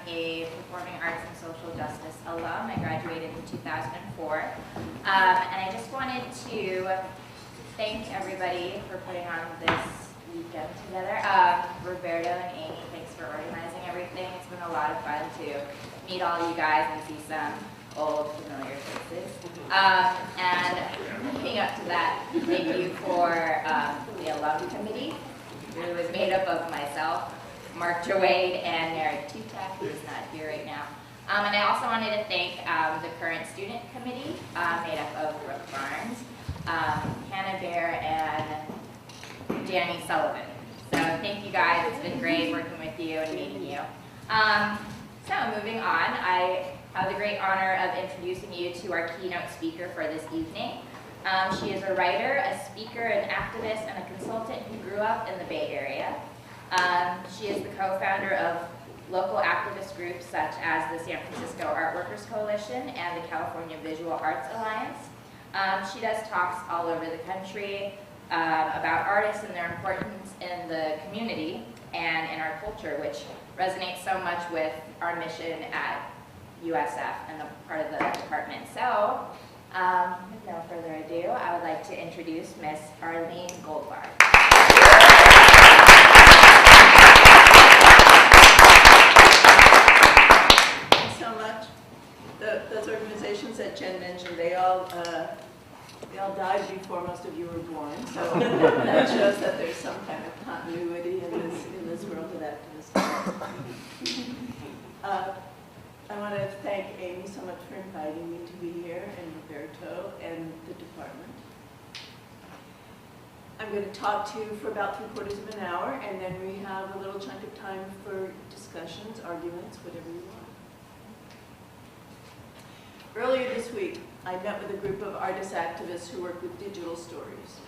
a performing arts and social justice alum. I graduated in 2004. And I just wanted to thank everybody for putting on this weekend together. Roberto and Amy, thanks for organizing everything. It's been a lot of fun to meet all you guys and see some old familiar faces. And leading up to that, thank you for the alum committee, who is made up of myself, Mark Jawade, and Merrick Tutak, who is not here right now. And I also wanted to thank the current student committee, made up of Brooke Barnes, Hannah Bear, and Danny Sullivan. So thank you guys. It's been great working with you and meeting you. So moving on, I have the great honor of introducing you to our keynote speaker for this evening. She is a writer, a speaker, an activist, and a consultant who grew up in the Bay Area. She is the co-founder of local activist groups such as the San Francisco Art Workers Coalition and the California Visual Arts Alliance. She does talks all over the country about artists and their importance in the community and in our culture, which resonates so much with our mission at USF and the part of the department. So, with no further ado, I would like to introduce Miss Arlene Goldbard. Thanks so much. Those organizations that Jen mentioned, they all died before most of you were born, so that shows that there's some kind of continuity in this world of activism. I want to thank Amy so much for inviting me to be here, and Roberto, and the department. I'm going to talk to you for about 3/4 of an hour, and then we have a little chunk of time for discussions, arguments, whatever you want. Earlier this week, I met with a group of artist activists who work with digital stories.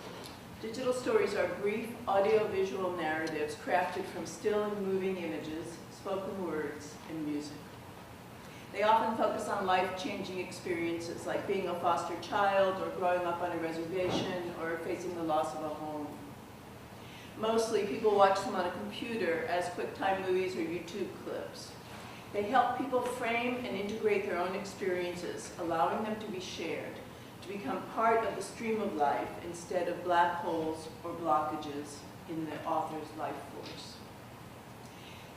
Digital stories are brief audio-visual narratives crafted from still and moving images, spoken words, and music. They often focus on life-changing experiences like being a foster child or growing up on a reservation or facing the loss of a home. Mostly, people watch them on a computer as QuickTime movies or YouTube clips. They help people frame and integrate their own experiences, allowing them to be shared, to become part of the stream of life instead of black holes or blockages in the author's life force.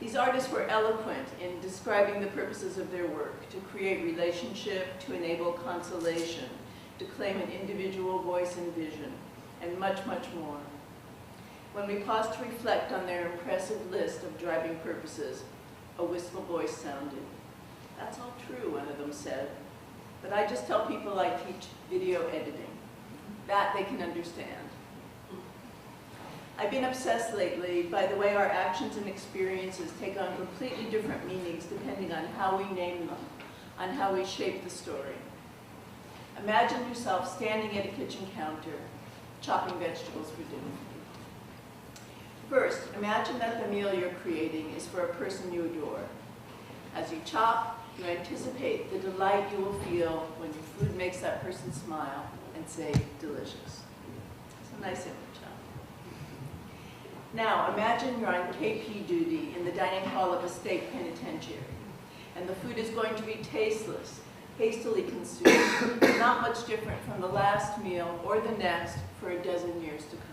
These artists were eloquent in describing the purposes of their work, to create relationship, to enable consolation, to claim an individual voice and vision, and much, much more. When we pause to reflect on their impressive list of driving purposes, a wistful voice sounded. "That's all true," one of them said, "but I just tell people I teach video editing. That they can understand." I've been obsessed lately by the way our actions and experiences take on completely different meanings depending on how we name them, on how we shape the story. Imagine yourself standing at a kitchen counter, chopping vegetables for dinner. First, imagine that the meal you're creating is for a person you adore. As you chop, you anticipate the delight you will feel when your food makes that person smile and say, "Delicious." It's a nice image, huh? Now, imagine you're on KP duty in the dining hall of a state penitentiary, and the food is going to be tasteless, hastily consumed, not much different from the last meal or the next for a dozen years to come.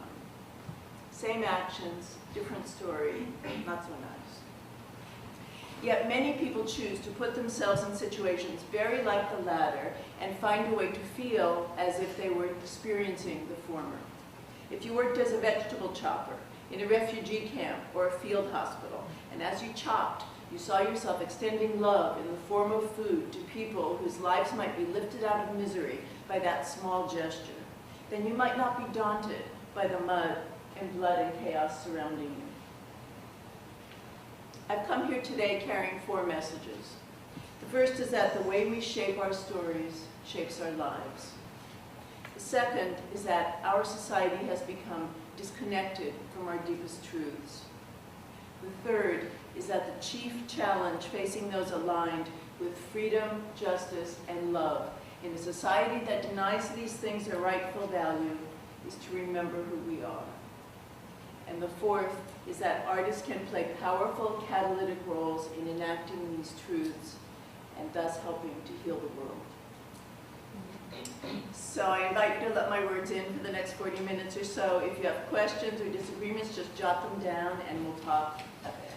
Same actions, different story, not so nice. Yet many people choose to put themselves in situations very like the latter and find a way to feel as if they were experiencing the former. If you worked as a vegetable chopper in a refugee camp or a field hospital, and as you chopped, you saw yourself extending love in the form of food to people whose lives might be lifted out of misery by that small gesture, then you might not be daunted by the mud and blood and chaos surrounding you. I've come here today carrying 4 messages. The first is that the way we shape our stories shapes our lives. The second is that our society has become disconnected from our deepest truths. The third is that the chief challenge facing those aligned with freedom, justice, and love in a society that denies these things their rightful value is to remember who we are. And the fourth is that artists can play powerful catalytic roles in enacting these truths and thus helping to heal the world. So I invite you to let my words in for the next 40 minutes or so. If you have questions or disagreements, just jot them down and we'll talk at the end.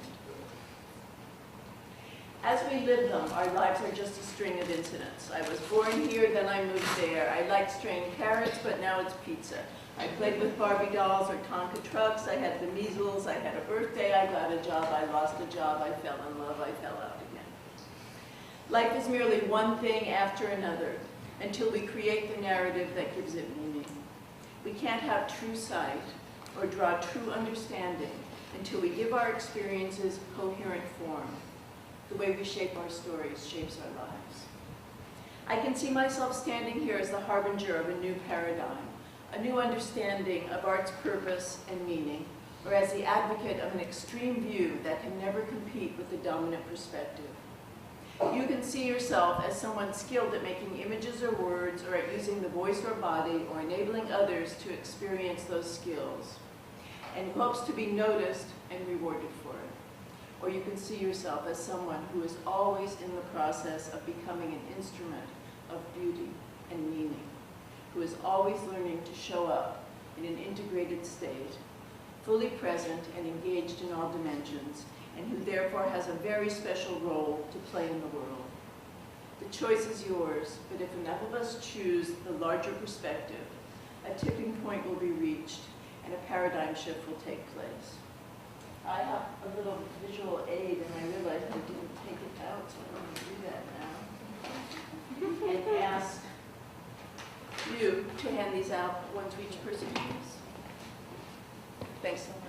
As we live them, our lives are just a string of incidents. I was born here, then I moved there. I liked straying carrots, but now it's pizza. I played with Barbie dolls or Tonka trucks. I had the measles. I had a birthday. I got a job. I lost a job. I fell in love. I fell out again. Life is merely one thing after another until we create the narrative that gives it meaning. We can't have true sight or draw true understanding until we give our experiences coherent form. The way we shape our stories shapes our lives. I can see myself standing here as the harbinger of a new paradigm, a new understanding of art's purpose and meaning, or as the advocate of an extreme view that can never compete with the dominant perspective. You can see yourself as someone skilled at making images or words, or at using the voice or body, or enabling others to experience those skills, and who hopes to be noticed and rewarded for it. Or you can see yourself as someone who is always in the process of becoming an instrument of beauty and meaning, who is always learning to show up in an integrated state, fully present and engaged in all dimensions, and who therefore has a very special role to play in the world. The choice is yours, but if enough of us choose the larger perspective, a tipping point will be reached and a paradigm shift will take place. I have a little visual aid and I realized I didn't take it out, so I'm going to do that now. And ask you to hand these out, one to each person, please. Thanks so much.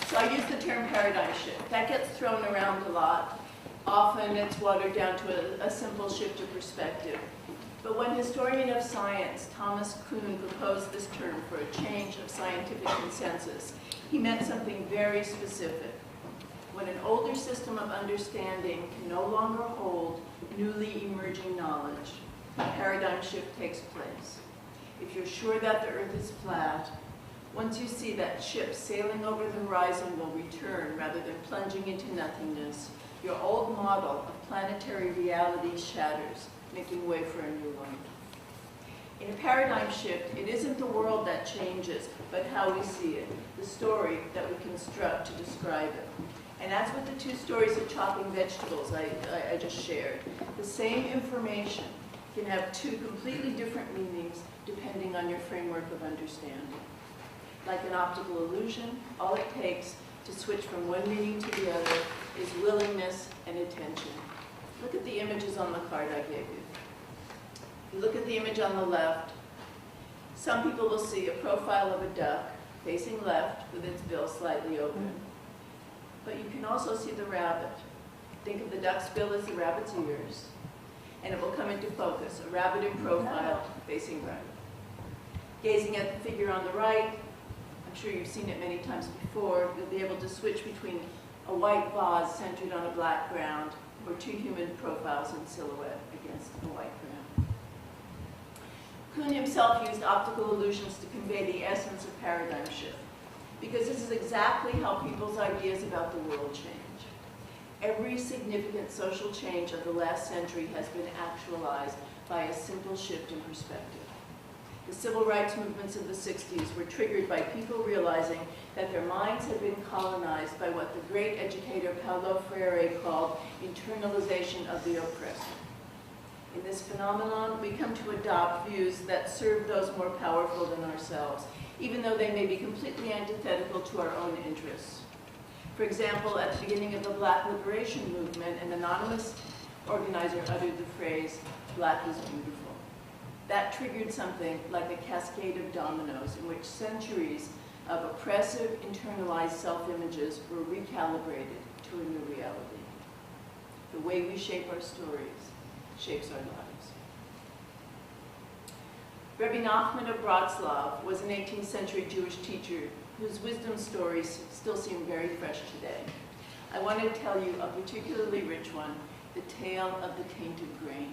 So I use the term paradigm shift. That gets thrown around a lot. Often it's watered down to a simple shift of perspective. But when historian of science Thomas Kuhn proposed this term for a change of scientific consensus, he meant something very specific. When an older system of understanding can no longer hold newly emerging knowledge, a paradigm shift takes place. If you're sure that the Earth is flat, once you see that ship sailing over the horizon will return rather than plunging into nothingness, your old model of planetary reality shatters, making way for a new one. In a paradigm shift, it isn't the world that changes, but how we see it, the story that we construct to describe it. And as with the two stories of chopping vegetables I just shared, the same information can have two completely different meanings depending on your framework of understanding. Like an optical illusion, all it takes to switch from one meaning to the other is willingness and attention. Look at the images on the card I gave you. You look at the image on the left. Some people will see a profile of a duck facing left with its bill slightly open. But you can also see the rabbit. Think of the duck's bill as the rabbit's ears, and it will come into focus, a rabbit in profile facing right. Gazing at the figure on the right, I'm sure you've seen it many times before, you'll be able to switch between a white vase centered on a black ground or two human profiles in silhouette against a white ground. Kuhn himself used optical illusions to convey the essence of paradigm shift, because this is exactly how people's ideas about the world change. Every significant social change of the last century has been actualized by a simple shift in perspective. The civil rights movements of the 60s were triggered by people realizing that their minds had been colonized by what the great educator Paulo Freire called internalization of the oppressor. In this phenomenon, we come to adopt views that serve those more powerful than ourselves, even though they may be completely antithetical to our own interests. For example, at the beginning of the Black Liberation Movement, an anonymous organizer uttered the phrase, "Black is beautiful." That triggered something like a cascade of dominoes in which centuries of oppressive, internalized self-images were recalibrated to a new reality. The way we shape our stories shapes our lives. Rabbi Nachman of Bratslav was an 18th century Jewish teacher whose wisdom stories still seem very fresh today. I want to tell you a particularly rich one, the tale of the tainted grain.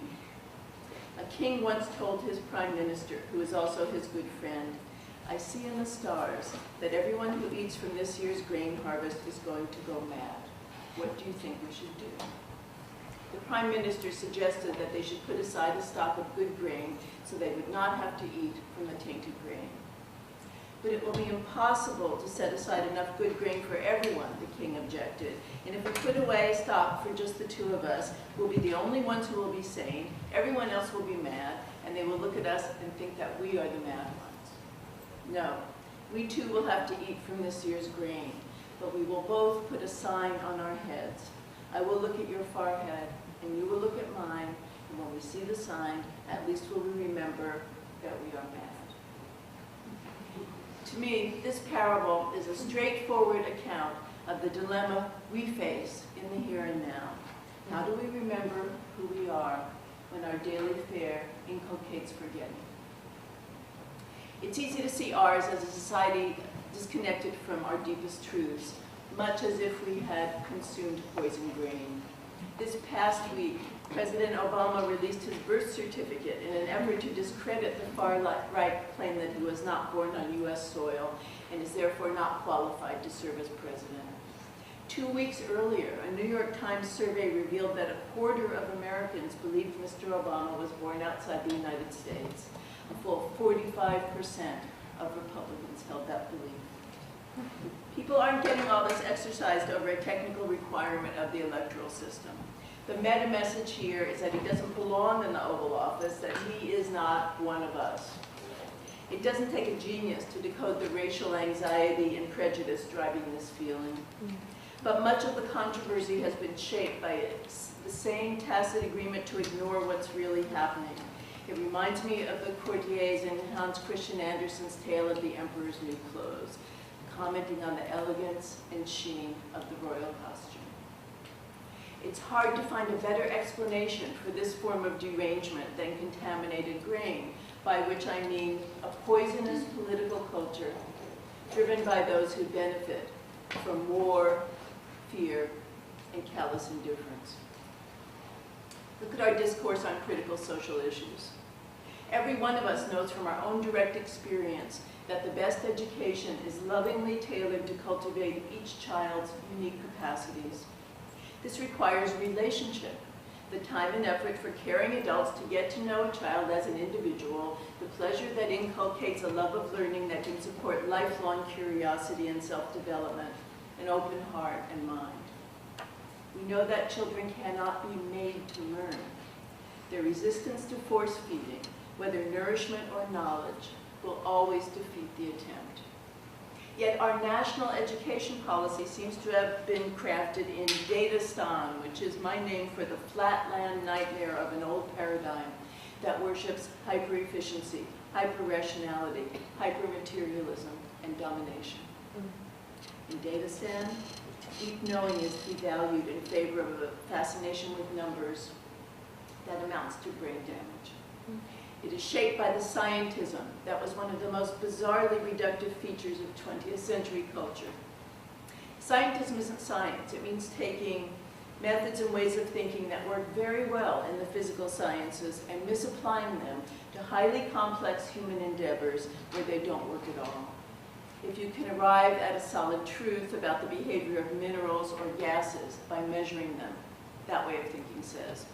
A king once told his prime minister, who was also his good friend, "I see in the stars that everyone who eats from this year's grain harvest is going to go mad. What do you think we should do?" The prime minister suggested that they should put aside a stock of good grain so they would not have to eat from the tainted grain. "But it will be impossible to set aside enough good grain for everyone," the king objected. "And if we put away stock for just the two of us, we'll be the only ones who will be sane, everyone else will be mad, and they will look at us and think that we are the mad ones. No, we too will have to eat from this year's grain, but we will both put a sign on our heads. I will look at your forehead, and you will look at mine, and when we see the sign, at least will we remember that we are mad." To me, this parable is a straightforward account of the dilemma we face in the here and now. How do we remember who we are when our daily fare inculcates forgetting? It's easy to see ours as a society disconnected from our deepest truths, much as if we had consumed poison grain. This past week, President Obama released his birth certificate in an effort to discredit the far-right claim that he was not born on U.S. soil and is therefore not qualified to serve as president. 2 weeks earlier, a New York Times survey revealed that a quarter of Americans believed Mr. Obama was born outside the United States. A full 45% of Republicans held that belief. People aren't getting all this exercised over a technical requirement of the electoral system. The meta message here is that he doesn't belong in the Oval Office, that he is not one of us. It doesn't take a genius to decode the racial anxiety and prejudice driving this feeling. But much of the controversy has been shaped by the same tacit agreement to ignore what's really happening. It reminds me of the courtiers in Hans Christian Andersen's Tale of the Emperor's New Clothes, commenting on the elegance and sheen of the royal costume. It's hard to find a better explanation for this form of derangement than contaminated grain, by which I mean a poisonous political culture driven by those who benefit from war, fear, and callous indifference. Look at our discourse on critical social issues. Every one of us knows from our own direct experience that the best education is lovingly tailored to cultivate each child's unique capacities. This requires relationship, the time and effort for caring adults to get to know a child as an individual, the pleasure that inculcates a love of learning that can support lifelong curiosity and self-development, an open heart and mind. We know that children cannot be made to learn. Their resistance to force feeding, whether nourishment or knowledge, will always defeat the attempt. Yet our national education policy seems to have been crafted in Datastan, which is my name for the flatland nightmare of an old paradigm that worships hyper-efficiency, hyper-rationality, hyper-materialism, and domination. In Datastan, deep knowing is devalued in favor of a fascination with numbers that amounts to brain damage. It is shaped by the scientism that was one of the most bizarrely reductive features of 20th century culture. Scientism isn't science. It means taking methods and ways of thinking that work very well in the physical sciences and misapplying them to highly complex human endeavors where they don't work at all. If you can arrive at a solid truth about the behavior of minerals or gases by measuring them, that way of thinking says,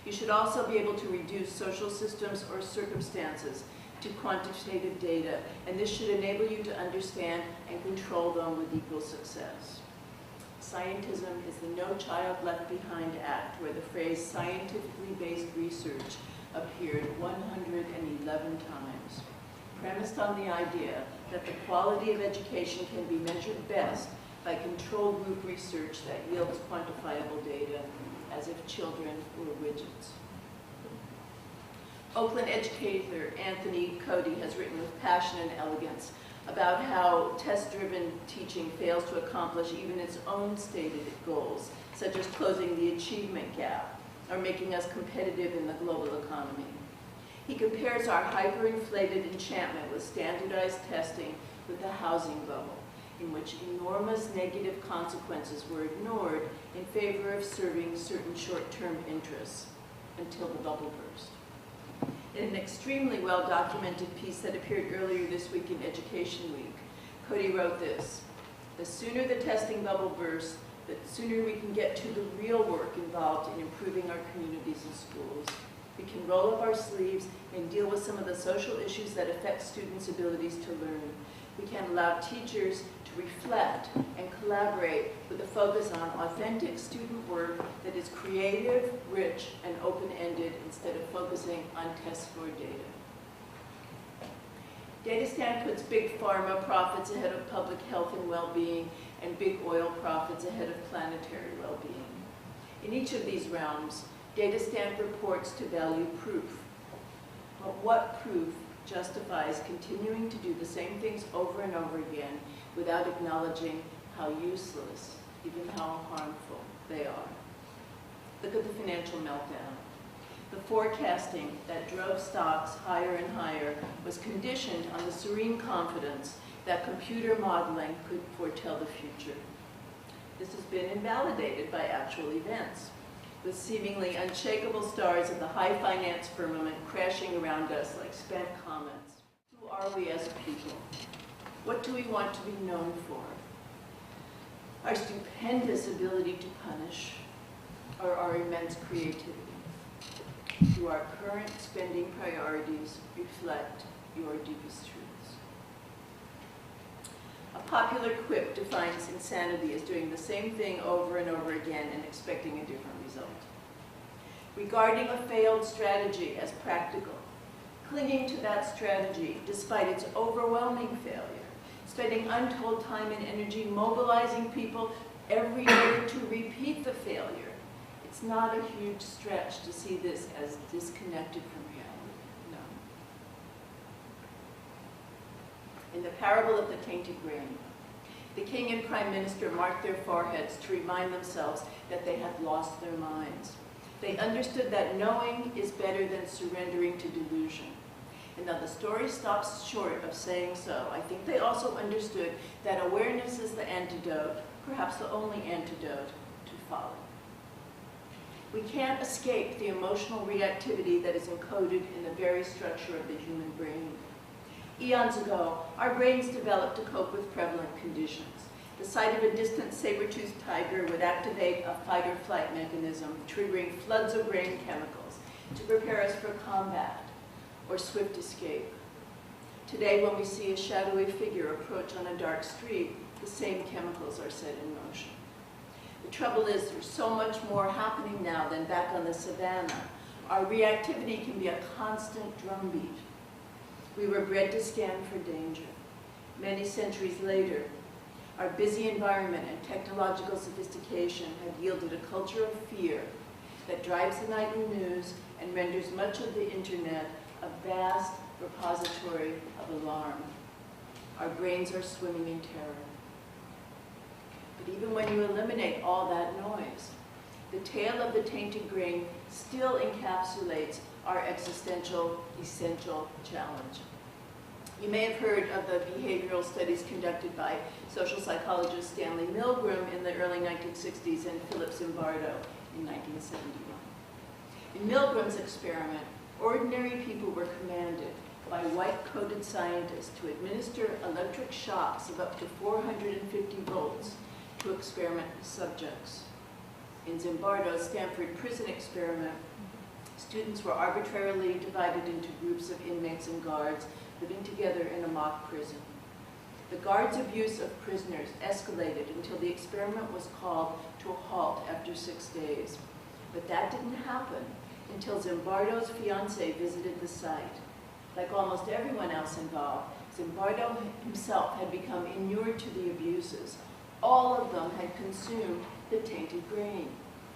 you should also be able to reduce social systems or circumstances to quantitative data, and this should enable you to understand and control them with equal success. Scientism is the No Child Left Behind Act, where the phrase scientifically based research appeared 111 times, premised on the idea that the quality of education can be measured best by control group research that yields quantifiable data, as if children were widgets. Oakland educator Anthony Cody has written with passion and elegance about how test-driven teaching fails to accomplish even its own stated goals, such as closing the achievement gap or making us competitive in the global economy. He compares our hyperinflated enchantment with standardized testing with the housing bubble, in which enormous negative consequences were ignored in favor of serving certain short-term interests until the bubble burst. In an extremely well-documented piece that appeared earlier this week in Education Week, Cody wrote this: "The sooner the testing bubble bursts, the sooner we can get to the real work involved in improving our communities and schools. We can roll up our sleeves and deal with some of the social issues that affect students' abilities to learn. We can allow teachers to reflect and collaborate with a focus on authentic student work that is creative, rich, and open-ended instead of focusing on test score data." DataStan puts big pharma profits ahead of public health and well-being, and big oil profits ahead of planetary well-being. In each of these realms, DataStan purports to value proof. But what proof justifies continuing to do the same things over and over again without acknowledging how useless, even how harmful, they are? Look at the financial meltdown. The forecasting that drove stocks higher and higher was conditioned on the serene confidence that computer modeling could foretell the future. This has been invalidated by actual events, with seemingly unshakable stars of the high finance firmament crashing around us like spent comets. Who are we as people? What do we want to be known for? Our stupendous ability to punish, or our immense creativity? Do our current spending priorities reflect your deepest truths? A popular quip defines insanity as doing the same thing over and over again and expecting a different result. Regarding a failed strategy as practical, clinging to that strategy despite its overwhelming failure, spending untold time and energy mobilizing people every year to repeat the failure. It's not a huge stretch to see this as disconnected from reality. No. In the parable of the tainted grain, the king and prime minister marked their foreheads to remind themselves that they had lost their minds. They understood that knowing is better than surrendering to delusion. And though the story stops short of saying so, I think they also understood that awareness is the antidote, perhaps the only antidote, to folly. We can't escape the emotional reactivity that is encoded in the very structure of the human brain. Eons ago, our brains developed to cope with prevalent conditions. The sight of a distant saber-toothed tiger would activate a fight-or-flight mechanism, triggering floods of brain chemicals to prepare us for combat or swift escape. Today, when we see a shadowy figure approach on a dark street, the same chemicals are set in motion. The trouble is, there's so much more happening now than back on the savannah. Our reactivity can be a constant drumbeat. We were bred to scan for danger. Many centuries later, our busy environment and technological sophistication have yielded a culture of fear that drives the nightly news and renders much of the internet a vast repository of alarm. Our brains are swimming in terror. But even when you eliminate all that noise, the tale of the tainted grain still encapsulates our existential, essential challenge. You may have heard of the behavioral studies conducted by social psychologist Stanley Milgram in the early 1960s and Philip Zimbardo in 1971. In Milgram's experiment, ordinary people were commanded by white-coated scientists to administer electric shocks of up to 450 volts to experiment subjects. In Zimbardo's Stanford prison experiment, students were arbitrarily divided into groups of inmates and guards living together in a mock prison. The guards' abuse of prisoners escalated until the experiment was called to a halt after 6 days. But that didn't happen until Zimbardo's fiancée visited the site. Like almost everyone else involved, Zimbardo himself had become inured to the abuses. All of them had consumed the tainted grain,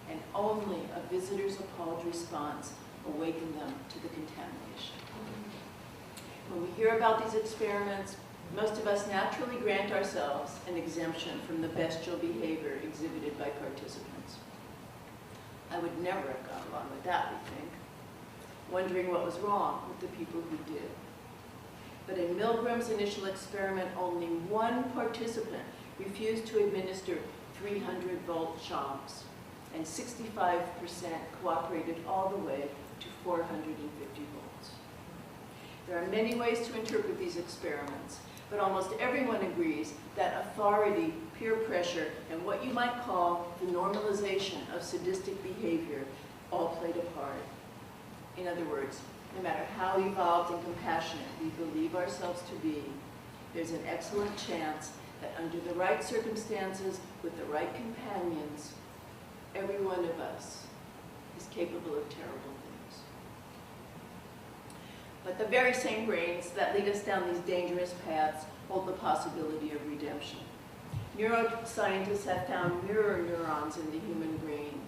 and only a visitor's appalled response awakened them to the contamination. When we hear about these experiments, most of us naturally grant ourselves an exemption from the bestial behavior exhibited by participants. I would never have gone along with that, we think, wondering what was wrong with the people who did. But in Milgram's initial experiment, only one participant refused to administer 300-volt shocks, and 65% cooperated all the way to 450 volts. There are many ways to interpret these experiments, but almost everyone agrees that authority, peer pressure, and what you might call the normalization of sadistic behavior all played a part. In other words, no matter how evolved and compassionate we believe ourselves to be, there's an excellent chance that under the right circumstances, with the right companions, every one of us is capable of terrible things. But the very same brains that lead us down these dangerous paths hold the possibility of redemption. Neuroscientists have found mirror neurons in the human brain.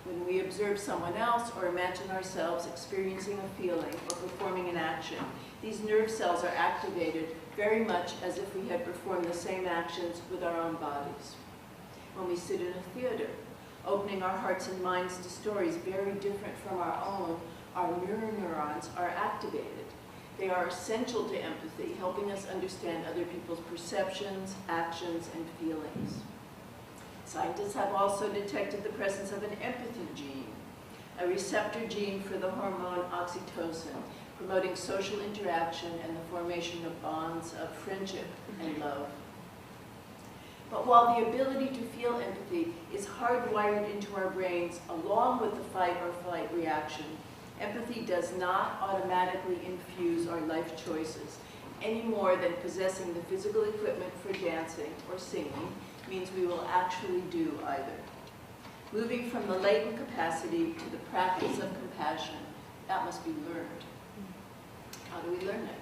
When we observe someone else or imagine ourselves experiencing a feeling or performing an action, these nerve cells are activated very much as if we had performed the same actions with our own bodies. When we sit in a theater, opening our hearts and minds to stories very different from our own, our mirror neurons are activated. They are essential to empathy, helping us understand other people's perceptions, actions, and feelings. Scientists have also detected the presence of an empathy gene, a receptor gene for the hormone oxytocin, promoting social interaction and the formation of bonds of friendship and love. But while the ability to feel empathy is hardwired into our brains along with the fight or flight reaction, empathy does not automatically infuse our life choices any more than possessing the physical equipment for dancing or singing means we will actually do either. Moving from the latent capacity to the practice of compassion, that must be learned. How do we learn it?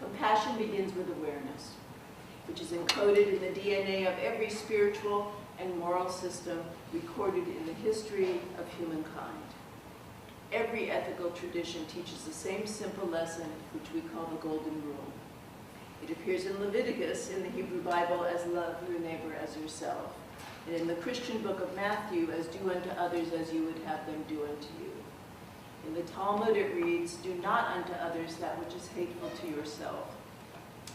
Compassion begins with awareness, which is encoded in the DNA of every spiritual and moral system recorded in the history of humankind. Every ethical tradition teaches the same simple lesson, which we call the Golden Rule. It appears in Leviticus in the Hebrew Bible as love your neighbor as yourself, and in the Christian book of Matthew as do unto others as you would have them do unto you. In the Talmud it reads, do not unto others that which is hateful to yourself.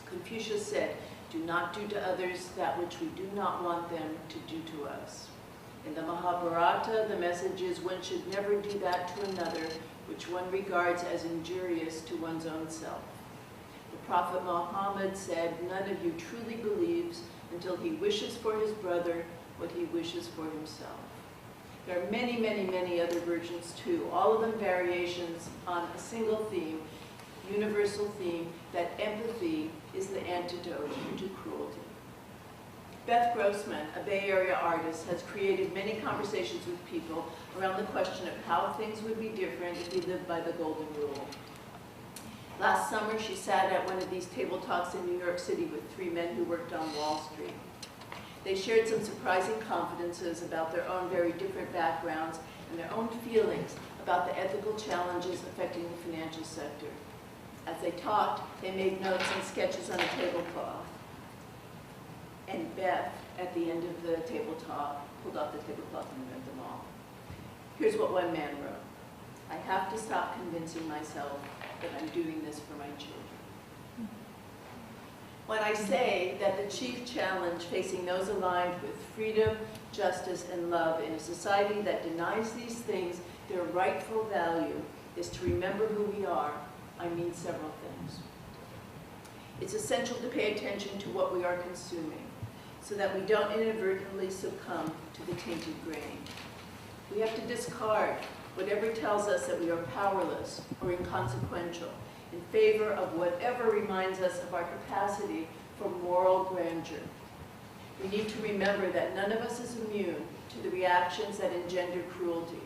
Confucius said, do not do to others that which we do not want them to do to us. In the Mahabharata, the message is one should never do that to another which one regards as injurious to one's own self. The Prophet Muhammad said, none of you truly believes until he wishes for his brother what he wishes for himself. There are many, many, many other versions too, all of them variations on a single theme, universal theme, that empathy is the antidote to cruelty. Beth Grossman, a Bay Area artist, has created many conversations with people around the question of how things would be different if we lived by the Golden Rule. Last summer, she sat at one of these table talks in New York City with 3 men who worked on Wall Street. They shared some surprising confidences about their own very different backgrounds and their own feelings about the ethical challenges affecting the financial sector. As they talked, they made notes and sketches on a tablecloth. And Beth, at the end of the table talk, pulled off the tablecloth and read them all. Here's what one man wrote. I have to stop convincing myself that I'm doing this for my children. When I say that the chief challenge facing those aligned with freedom, justice, and love in a society that denies these things their rightful value is to remember who we are, I mean several things. It's essential to pay attention to what we are consuming so that we don't inadvertently succumb to the tainted grain. We have to discard whatever tells us that we are powerless or inconsequential in favor of whatever reminds us of our capacity for moral grandeur. We need to remember that none of us is immune to the reactions that engender cruelty,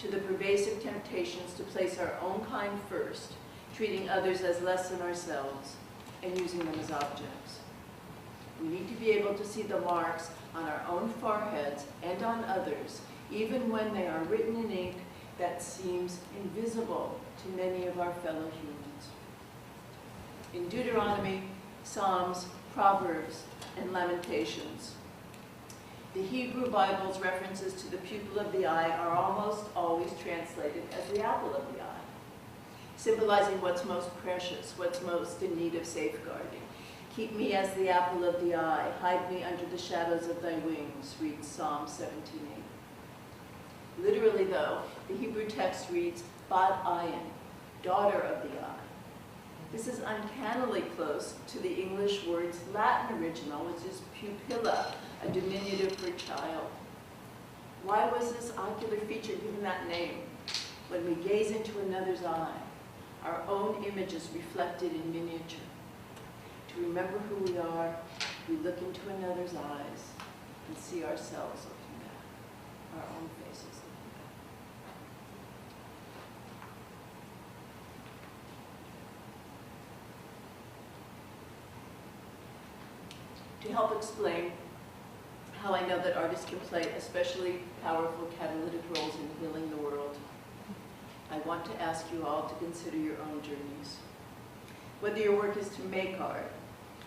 to the pervasive temptations to place our own kind first, treating others as less than ourselves, and using them as objects. We need to be able to see the marks on our own foreheads and on others, even when they are written in ink that seems invisible to many of our fellow humans. In Deuteronomy, Psalms, Proverbs, and Lamentations, the Hebrew Bible's references to the pupil of the eye are almost always translated as the apple of the eye, symbolizing what's most precious, what's most in need of safeguarding. Keep me as the apple of the eye, hide me under the shadows of thy wings, reads Psalm 17:8. Literally though, the Hebrew text reads, Bat Ayin, daughter of the eye. This is uncannily close to the English word's Latin original, which is pupilla, a diminutive for child. Why was this ocular feature given that name? When we gaze into another's eye, our own image is reflected in miniature. To remember who we are, we look into another's eyes and see ourselves looking back, our own faces looking back. To help explain how I know that artists can play especially powerful catalytic roles in healing the world, I want to ask you all to consider your own journeys. Whether your work is to make art,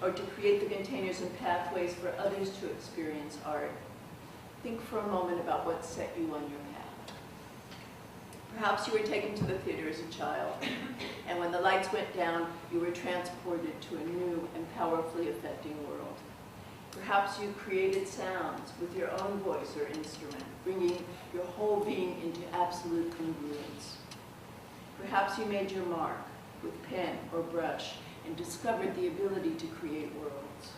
or to create the containers and pathways for others to experience art, think for a moment about what set you on your path. Perhaps you were taken to the theater as a child, and when the lights went down, you were transported to a new and powerfully affecting world. Perhaps you created sounds with your own voice or instrument, bringing your whole being into absolute congruence. Perhaps you made your mark with pen or brush and discovered the ability to create worlds.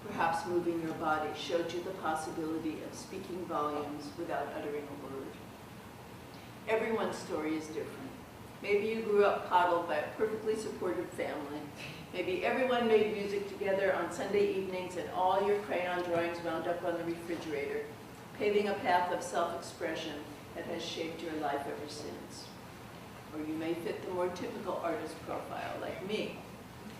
Perhaps moving your body showed you the possibility of speaking volumes without uttering a word. Everyone's story is different. Maybe you grew up coddled by a perfectly supportive family. Maybe everyone made music together on Sunday evenings and all your crayon drawings wound up on the refrigerator, paving a path of self-expression that has shaped your life ever since. Or you may fit the more typical artist profile, like me.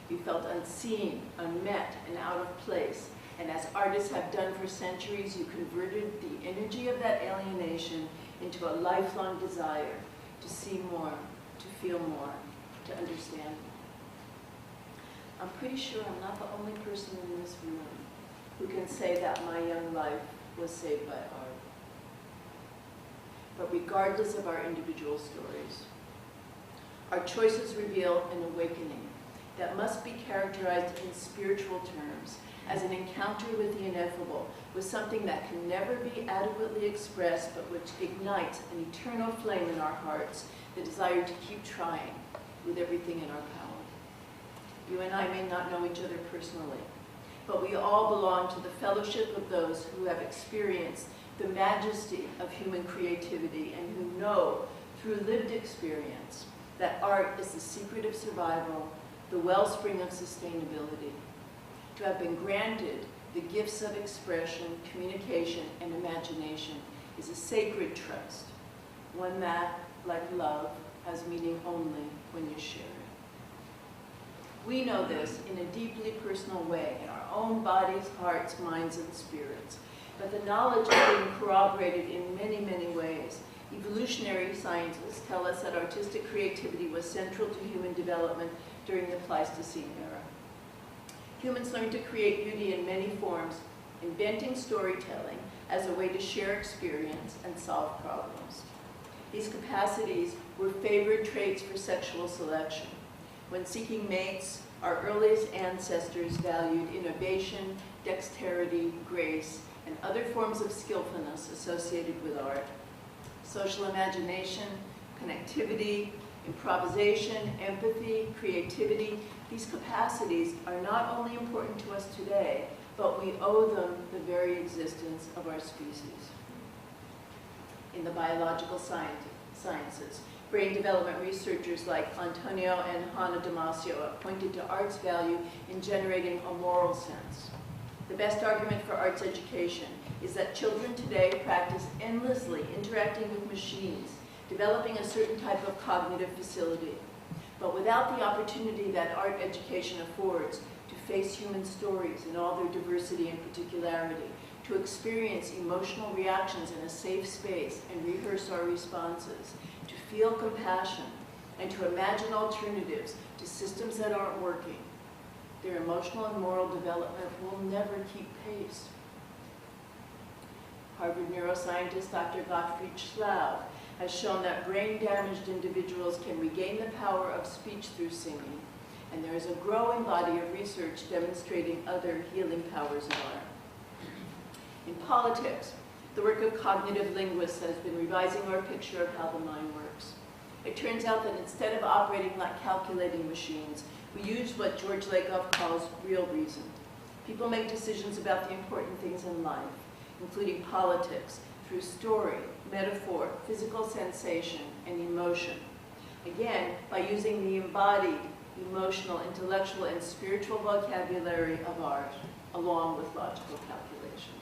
You felt unseen, unmet, and out of place, and as artists have done for centuries, you converted the energy of that alienation into a lifelong desire to see more, to feel more, to understand more. I'm pretty sure I'm not the only person in this room who can say that my young life was saved by art. But regardless of our individual stories, our choices reveal an awakening that must be characterized in spiritual terms as an encounter with the ineffable, with something that can never be adequately expressed, but which ignites an eternal flame in our hearts, the desire to keep trying with everything in our power. You and I may not know each other personally, but we all belong to the fellowship of those who have experienced the majesty of human creativity and who know through lived experience that art is the secret of survival, the wellspring of sustainability. To have been granted the gifts of expression, communication, and imagination is a sacred trust, one that, like love, has meaning only when you share it. We know this in a deeply personal way in our own bodies, hearts, minds, and spirits, but the knowledge is being corroborated in many, many ways. Evolutionary scientists tell us that artistic creativity was central to human development during the Pleistocene era. Humans learned to create beauty in many forms, inventing storytelling as a way to share experience and solve problems. These capacities were favored traits for sexual selection. When seeking mates, our earliest ancestors valued innovation, dexterity, grace, and other forms of skillfulness associated with art. Social imagination, connectivity, improvisation, empathy, creativity, these capacities are not only important to us today, but we owe them the very existence of our species. In the biological sciences, brain development researchers like Antonio and Hannah Damasio have pointed to art's value in generating a moral sense. The best argument for arts education is that children today practice endlessly interacting with machines, developing a certain type of cognitive facility. But without the opportunity that art education affords to face human stories in all their diversity and particularity, to experience emotional reactions in a safe space and rehearse our responses, to feel compassion, and to imagine alternatives to systems that aren't working, their emotional and moral development will never keep pace. Harvard neuroscientist Dr. Gottfried Schlau has shown that brain-damaged individuals can regain the power of speech through singing, and there is a growing body of research demonstrating other healing powers of art. In politics, the work of cognitive linguists has been revising our picture of how the mind works. It turns out that instead of operating like calculating machines, we use what George Lakoff calls real reason. People make decisions about the important things in life, including politics, through story, metaphor, physical sensation, and emotion. Again, by using the embodied, emotional, intellectual, and spiritual vocabulary of art, along with logical calculation.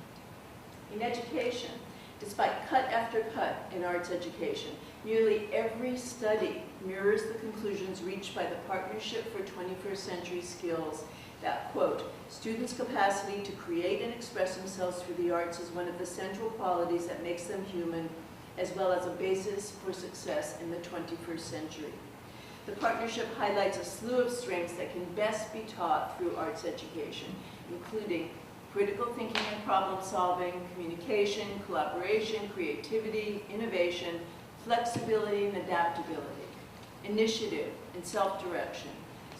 In education, despite cut after cut in arts education, nearly every study mirrors the conclusions reached by the Partnership for 21st Century Skills that, quote, students' capacity to create and express themselves through the arts is one of the central qualities that makes them human, as well as a basis for success in the 21st century. The partnership highlights a slew of strengths that can best be taught through arts education, including critical thinking and problem solving, communication, collaboration, creativity, innovation, flexibility and adaptability, initiative and self-direction,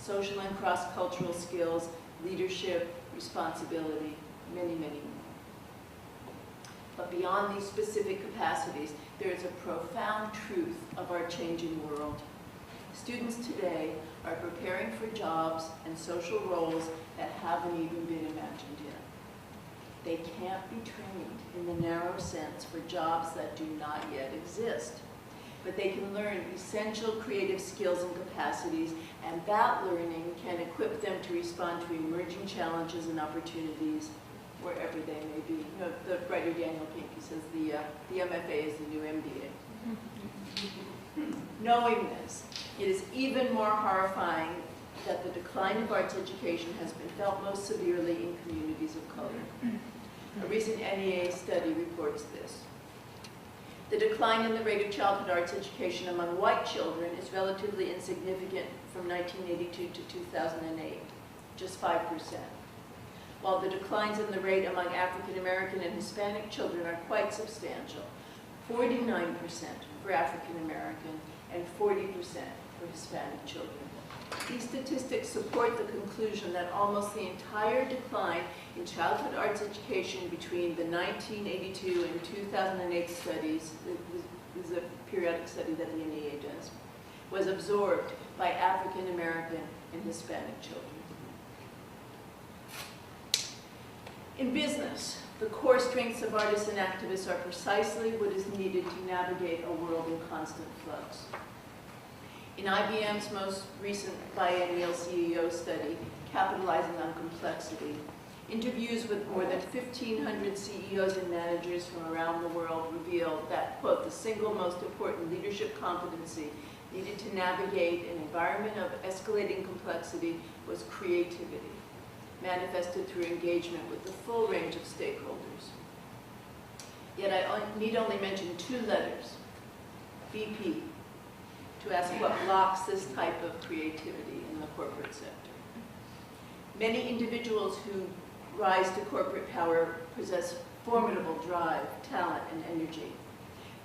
social and cross-cultural skills, leadership, responsibility, many, many more. But beyond these specific capacities, there is a profound truth of our changing world. Students today are preparing for jobs and social roles that haven't even been imagined yet. They can't be trained in the narrow sense for jobs that do not yet exist. But they can learn essential creative skills and capacities, and that learning can equip them to respond to emerging challenges and opportunities wherever they may be. You know, the writer Daniel Pink, he says the MFA is the new MBA. Knowing this, it is even more horrifying that the decline of arts education has been felt most severely in communities of color. A recent NEA study reports this. The decline in the rate of childhood arts education among white children is relatively insignificant from 1982 to 2008, just 5%, while the declines in the rate among African American and Hispanic children are quite substantial, 49% for African American and 40% for Hispanic children. These statistics support the conclusion that almost the entire decline in childhood arts education between the 1982 and 2008 studies, this is a periodic study that the NEA does, was absorbed by African American and Hispanic children. In business, the core strengths of artists and activists are precisely what is needed to navigate a world in constant flux. In IBM's most recent biennial CEO study, Capitalizing on Complexity, interviews with more than 1,500 CEOs and managers from around the world revealed that, quote, the single most important leadership competency needed to navigate an environment of escalating complexity was creativity, manifested through engagement with the full range of stakeholders. Yet I need only mention two letters, BP, to ask what blocks this type of creativity in the corporate sector. Many individuals who rise to corporate power possess formidable drive, talent, and energy.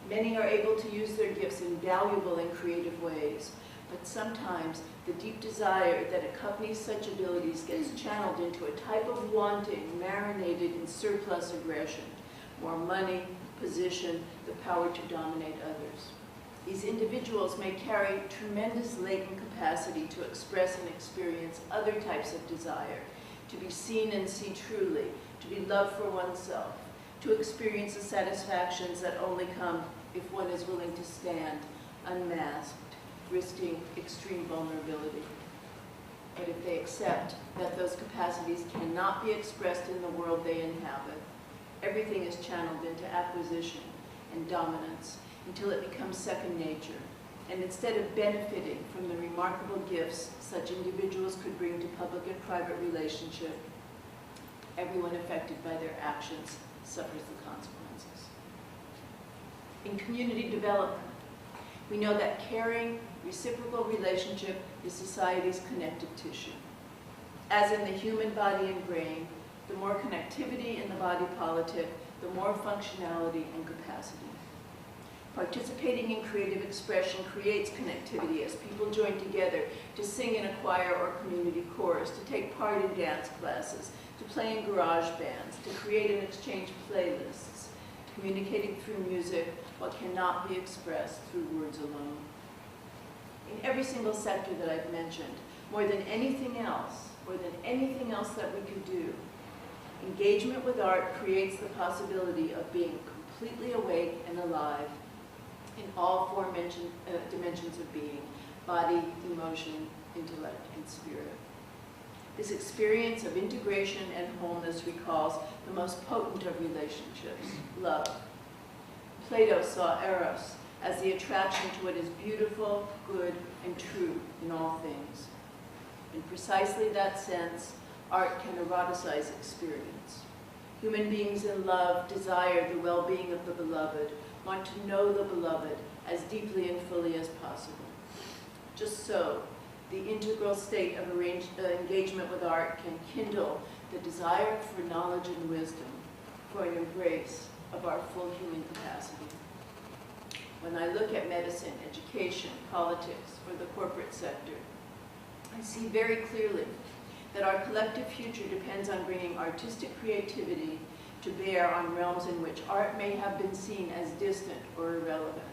Many are able to use their gifts in valuable and creative ways, but sometimes the deep desire that accompanies such abilities gets channeled into a type of wanting marinated in surplus aggression, more money, position, the power to dominate others. These individuals may carry tremendous latent capacity to express and experience other types of desire, to be seen and see truly, to be loved for oneself, to experience the satisfactions that only come if one is willing to stand unmasked, risking extreme vulnerability. But if they accept that those capacities cannot be expressed in the world they inhabit, everything is channeled into acquisition and dominance until it becomes second nature. And instead of benefiting from the remarkable gifts such individuals could bring to public and private relationship, everyone affected by their actions suffers the consequences. In community development, we know that caring, reciprocal relationship is society's connective tissue. As in the human body and brain, the more connectivity in the body politic, the more functionality and capacity. Participating in creative expression creates connectivity as people join together to sing in a choir or community chorus, to take part in dance classes, to play in garage bands, to create and exchange playlists, communicating through music what cannot be expressed through words alone. in every single sector that I've mentioned, more than anything else that we could do. Engagement with art creates the possibility of being completely awake and alive in all four dimensions of being: body, emotion, intellect, and spirit. This experience of integration and wholeness recalls the most potent of relationships, love. Plato saw eros as the attraction to what is beautiful, good, and true in all things. In precisely that sense, art can eroticize experience. Human beings in love desire the well-being of the beloved, want to know the beloved as deeply and fully as possible. Just so, the integral state of engagement with art can kindle the desire for knowledge and wisdom, for an embrace of our full human capacity. When I look at medicine, education, politics, or the corporate sector, I see very clearly that our collective future depends on bringing artistic creativity to bear on realms in which art may have been seen as distant or irrelevant.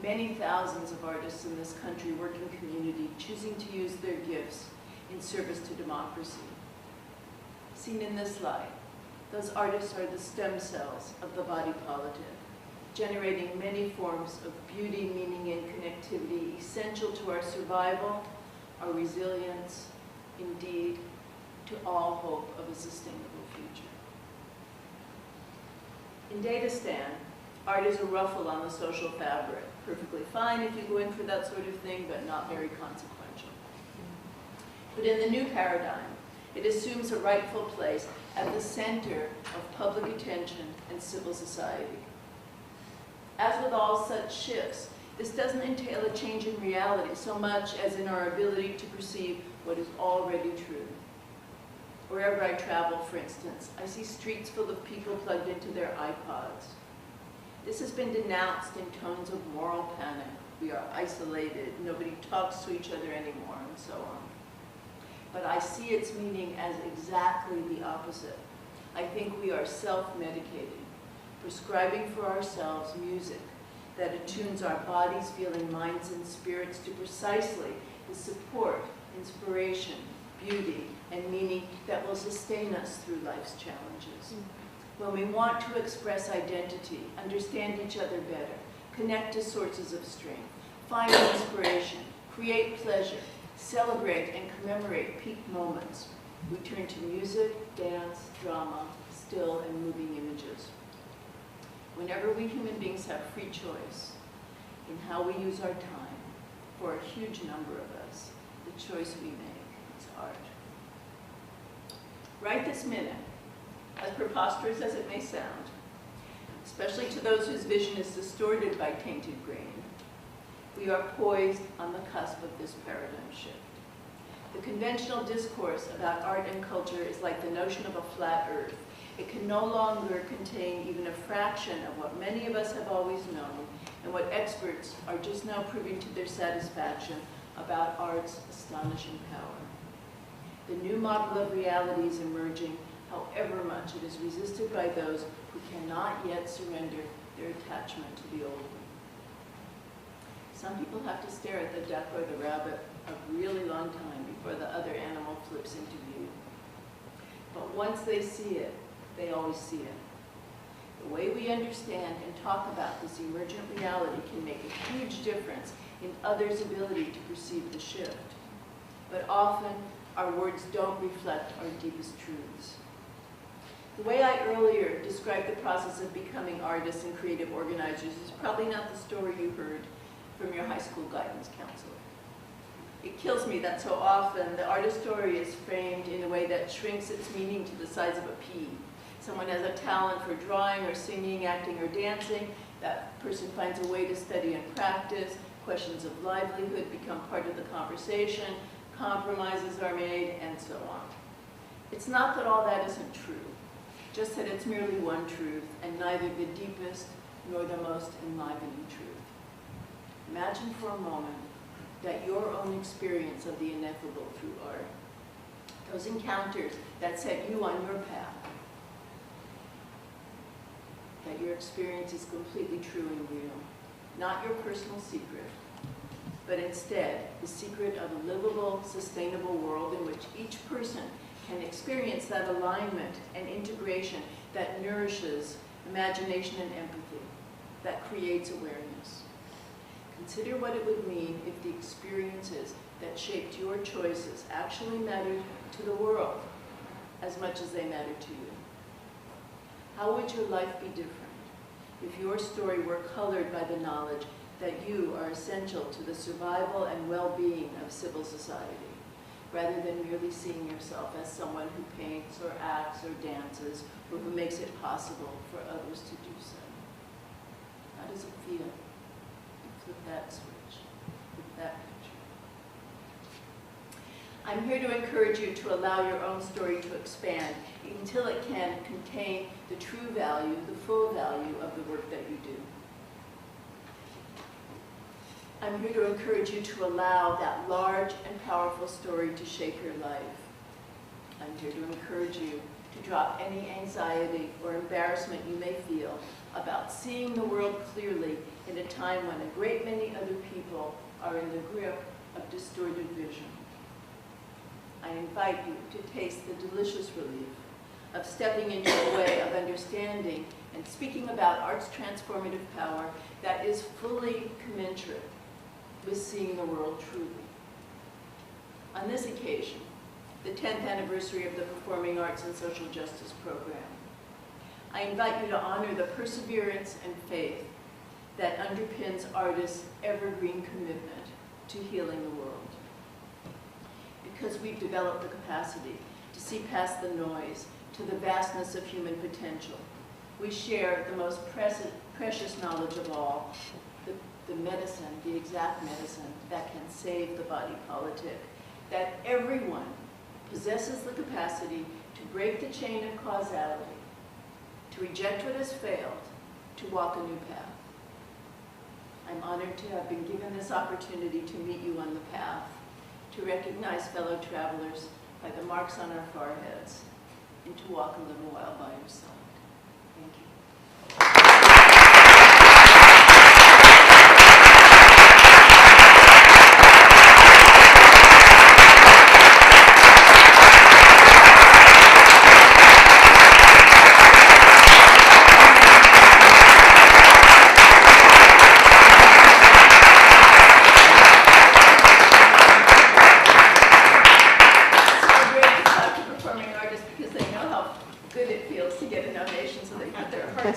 Many thousands of artists in this country work in community, choosing to use their gifts in service to democracy. Seen in this light, those artists are the stem cells of the body politic, generating many forms of beauty, meaning, and connectivity essential to our survival, our resilience, indeed, to all hope of a sustainable future. In Datastan, art is a ruffle on the social fabric, perfectly fine if you go in for that sort of thing, but not very consequential. But in the new paradigm, it assumes a rightful place at the center of public attention and civil society. As with all such shifts, this doesn't entail a change in reality so much as in our ability to perceive what is already true. Wherever I travel, for instance, I see streets full of people plugged into their iPods. This has been denounced in tones of moral panic. We are isolated, nobody talks to each other anymore, and so on. But I see its meaning as exactly the opposite. I think we are self-medicating, prescribing for ourselves music that attunes our bodies, feeling, minds, and spirits to precisely the support, inspiration, beauty, and meaning that will sustain us through life's challenges. When we want to express identity, understand each other better, connect to sources of strength, find inspiration, create pleasure, celebrate and commemorate peak moments, we turn to music, dance, drama, still and moving images. Whenever we human beings have free choice in how we use our time, for a huge number of us, the choice we make is art. Right this minute, as preposterous as it may sound, especially to those whose vision is distorted by tainted grain, we are poised on the cusp of this paradigm shift. The conventional discourse about art and culture is like the notion of a flat earth. It can no longer contain even a fraction of what many of us have always known and what experts are just now proving to their satisfaction about art's astonishing power. The new model of reality is emerging, however much it is resisted by those who cannot yet surrender their attachment to the old one. Some people have to stare at the duck or the rabbit a really long time before the other animal flips into view. But once they see it, they always see it. The way we understand and talk about this emergent reality can make a huge difference in others' ability to perceive the shift. But often, our words don't reflect our deepest truths. The way I earlier described the process of becoming artists and creative organizers is probably not the story you heard from your high school guidance counselor. It kills me that so often the artist story is framed in a way that shrinks its meaning to the size of a pea. Someone has a talent for drawing or singing, acting, or dancing. That person finds a way to study and practice. Questions of livelihood become part of the conversation. Compromises are made, and so on. It's not that all that isn't true, just that it's merely one truth, and neither the deepest nor the most enlivening truth. Imagine for a moment that your own experience of the ineffable through art, those encounters that set you on your path, that your experience is completely true and real, not your personal secret, but instead the secret of a livable, sustainable world in which each person can experience that alignment and integration that nourishes imagination and empathy, that creates awareness. Consider what it would mean if the experiences that shaped your choices actually mattered to the world as much as they matter to you. How would your life be different if your story were colored by the knowledge that you are essential to the survival and well-being of civil society, rather than merely seeing yourself as someone who paints or acts or dances or who makes it possible for others to do so? How does it feel to flip that switch, flip that picture? I'm here to encourage you to allow your own story to expand until it can contain the true value, the full value of the work that you do. I'm here to encourage you to allow that large and powerful story to shape your life. I'm here to encourage you to drop any anxiety or embarrassment you may feel about seeing the world clearly in a time when a great many other people are in the grip of distorted vision. I invite you to taste the delicious relief of stepping into a way of understanding and speaking about art's transformative power that is fully commensurate with seeing the world truly. On this occasion, the 10th anniversary of the Performing Arts and Social Justice Program, I invite you to honor the perseverance and faith that underpins artists' evergreen commitment to healing the world. Because we've developed the capacity to see past the noise to the vastness of human potential, we share the most precious knowledge of all, the medicine, the exact medicine that can save the body politic, that everyone possesses the capacity to break the chain of causality, to reject what has failed, to walk a new path. I'm honored to have been given this opportunity to meet you on the path, to recognize fellow travelers by the marks on our foreheads, and to walk a little while by your side. Thank you.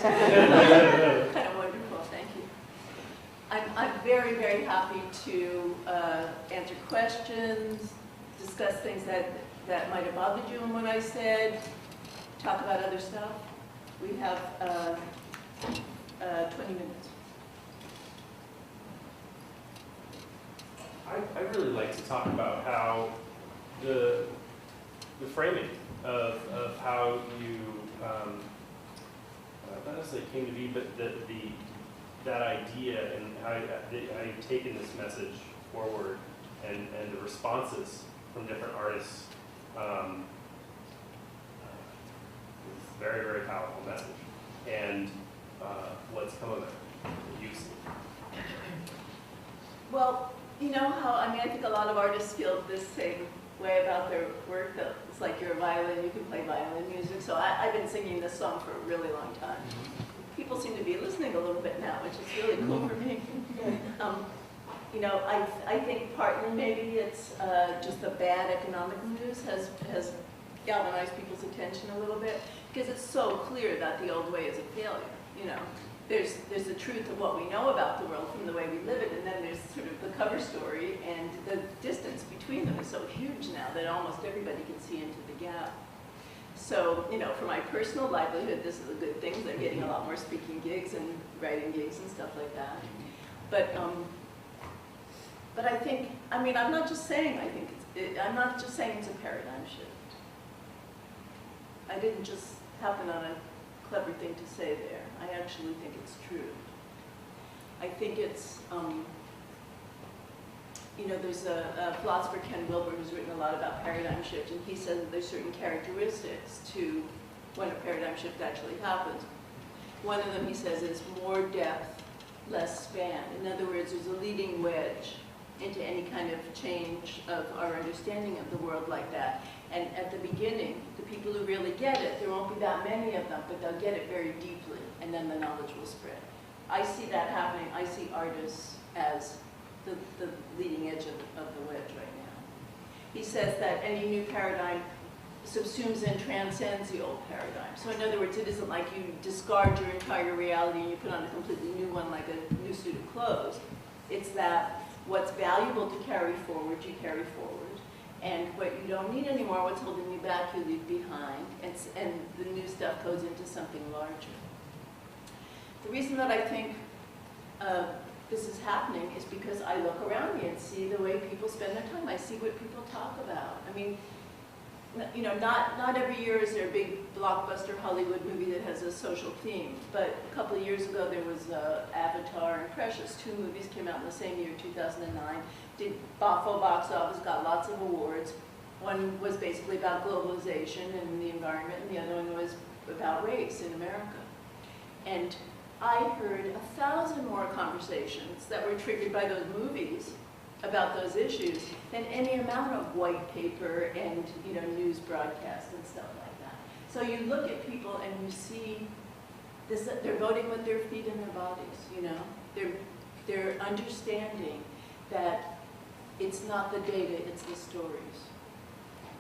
Kind of wonderful, thank you. I'm very, very happy to answer questions, discuss things that might have bothered you in what I said, talk about other stuff. We have 20 minutes. I'd really like to talk about how the framing of how you not necessarily came to be, but that idea and how you've taken this message forward and the responses from different artists. It's a very, very powerful message. And what's come of it that you see? Well, you know how, I think a lot of artists feel this same way about their work, that it's like you're a violin, you can play violin music. So I've been singing this song for a really long time. People seem to be listening a little bit now, which is really cool for me. You know, I think partly maybe it's just the bad economic news has galvanized people's attention a little bit, because it's so clear that the old way is a failure. You know, there's the truth of what we know about the world from the way we live it, and then there's sort of the cover story, and the distance between them is so huge now that almost everybody can see into the gap. So, you know, for my personal livelihood, this is a good thing. They're getting a lot more speaking gigs and writing gigs and stuff like that. But I think, I'm not just saying I'm not just saying it's a paradigm shift. I didn't just happen on a clever thing to say there. I actually think it's true. I think it's, you know, there's a philosopher, Ken Wilber, who's written a lot about paradigm shift, and he says that there's certain characteristics to when a paradigm shift actually happens. One of them, he says, is more depth, less span. In other words, there's a leading wedge into any kind of change of our understanding of the world like that. And at the beginning, the people who really get it, there won't be that many of them, but they'll get it very deeply, and then the knowledge will spread. I see that happening. I see artists as the leading edge of the wedge right now. He says that any new paradigm subsumes and transcends the old paradigm. So in other words, it isn't like you discard your entire reality and you put on a completely new one like a new suit of clothes. It's that what's valuable to carry forward, you carry forward. And what you don't need anymore, what's holding you back, you leave behind. And the new stuff goes into something larger. The reason that I think this is happening is because I look around me and see the way people spend their time. I see what people talk about. I mean, you know, not every year is there a big blockbuster Hollywood movie that has a social theme, but a couple of years ago there was Avatar and Precious. 2 movies came out in the same year, 2009. Did full box office, got lots of awards. One was basically about globalization and the environment, and the other one was about race in America. And I heard 1,000 more conversations that were triggered by those movies about those issues than any amount of white paper and, you know, news broadcasts and stuff like that. So you look at people and you see this, they're voting with their feet and their bodies, you know. They're understanding that it's not the data, it's the stories.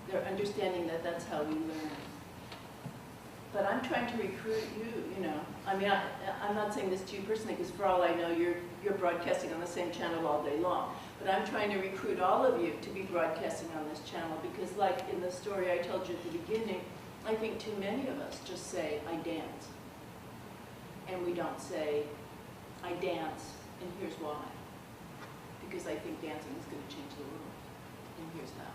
They're understanding that that's how we learn. But I'm trying to recruit you, you know. I mean, I'm not saying this to you personally, because for all I know, you're broadcasting on the same channel all day long. But I'm trying to recruit all of you to be broadcasting on this channel, because like in the story I told you at the beginning, I think too many of us just say, I dance. And we don't say, I dance, and here's why. Because I think dancing is going to change the world, and here's how.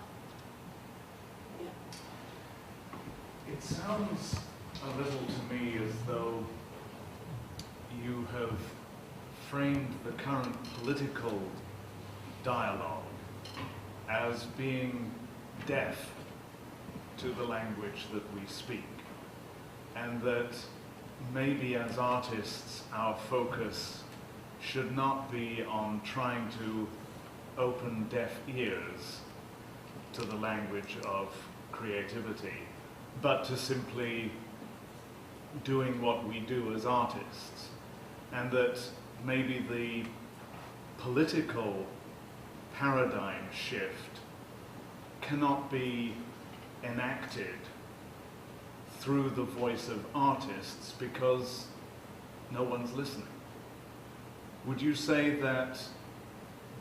Yeah. It sounds a little to me as though you have framed the current political dialogue as being deaf to the language that we speak, and that maybe as artists our focus should not be on trying to open deaf ears to the language of creativity, but to simply doing what we do as artists, and that maybe the political paradigm shift cannot be enacted through the voice of artists because no one's listening. Would you say that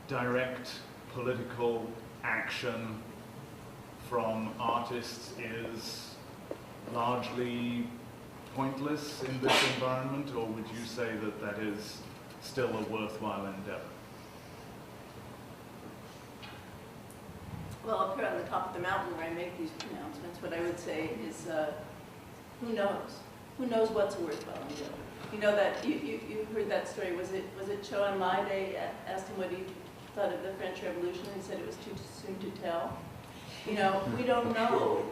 direct political action from artists is largely pointless in this environment, or would you say that that is still a worthwhile endeavor? Well, up here on the top of the mountain where I make these pronouncements, what I would say is, who knows? Who knows what's a worthwhile endeavor? You know that, you heard that story, was it Cho and Mai? They asked him what he thought of the French Revolution, and he said it was too soon to tell. You know, we don't know.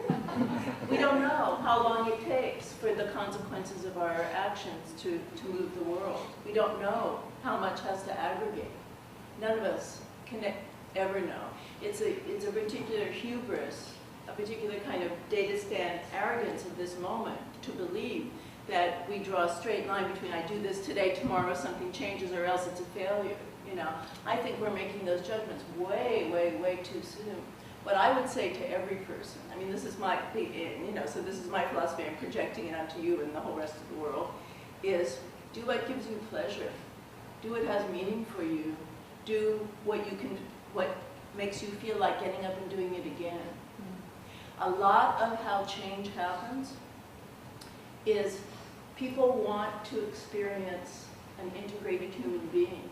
We don't know how long it takes for the consequences of our actions to move the world. We don't know how much has to aggregate. None of us can ever know. It's a particular hubris, a particular kind of data stand arrogance of this moment to believe that we draw a straight line between I do this today, tomorrow something changes, or else it's a failure. You know, I think we're making those judgments way, way, way too soon. What I would say to every person, I mean, this is my, you know, so this is my philosophy, I'm projecting it onto you and the whole rest of the world, is do what gives you pleasure. Do what has meaning for you. Do what you can, what makes you feel like getting up and doing it again. A lot of how change happens is people want to experience an integrated human being.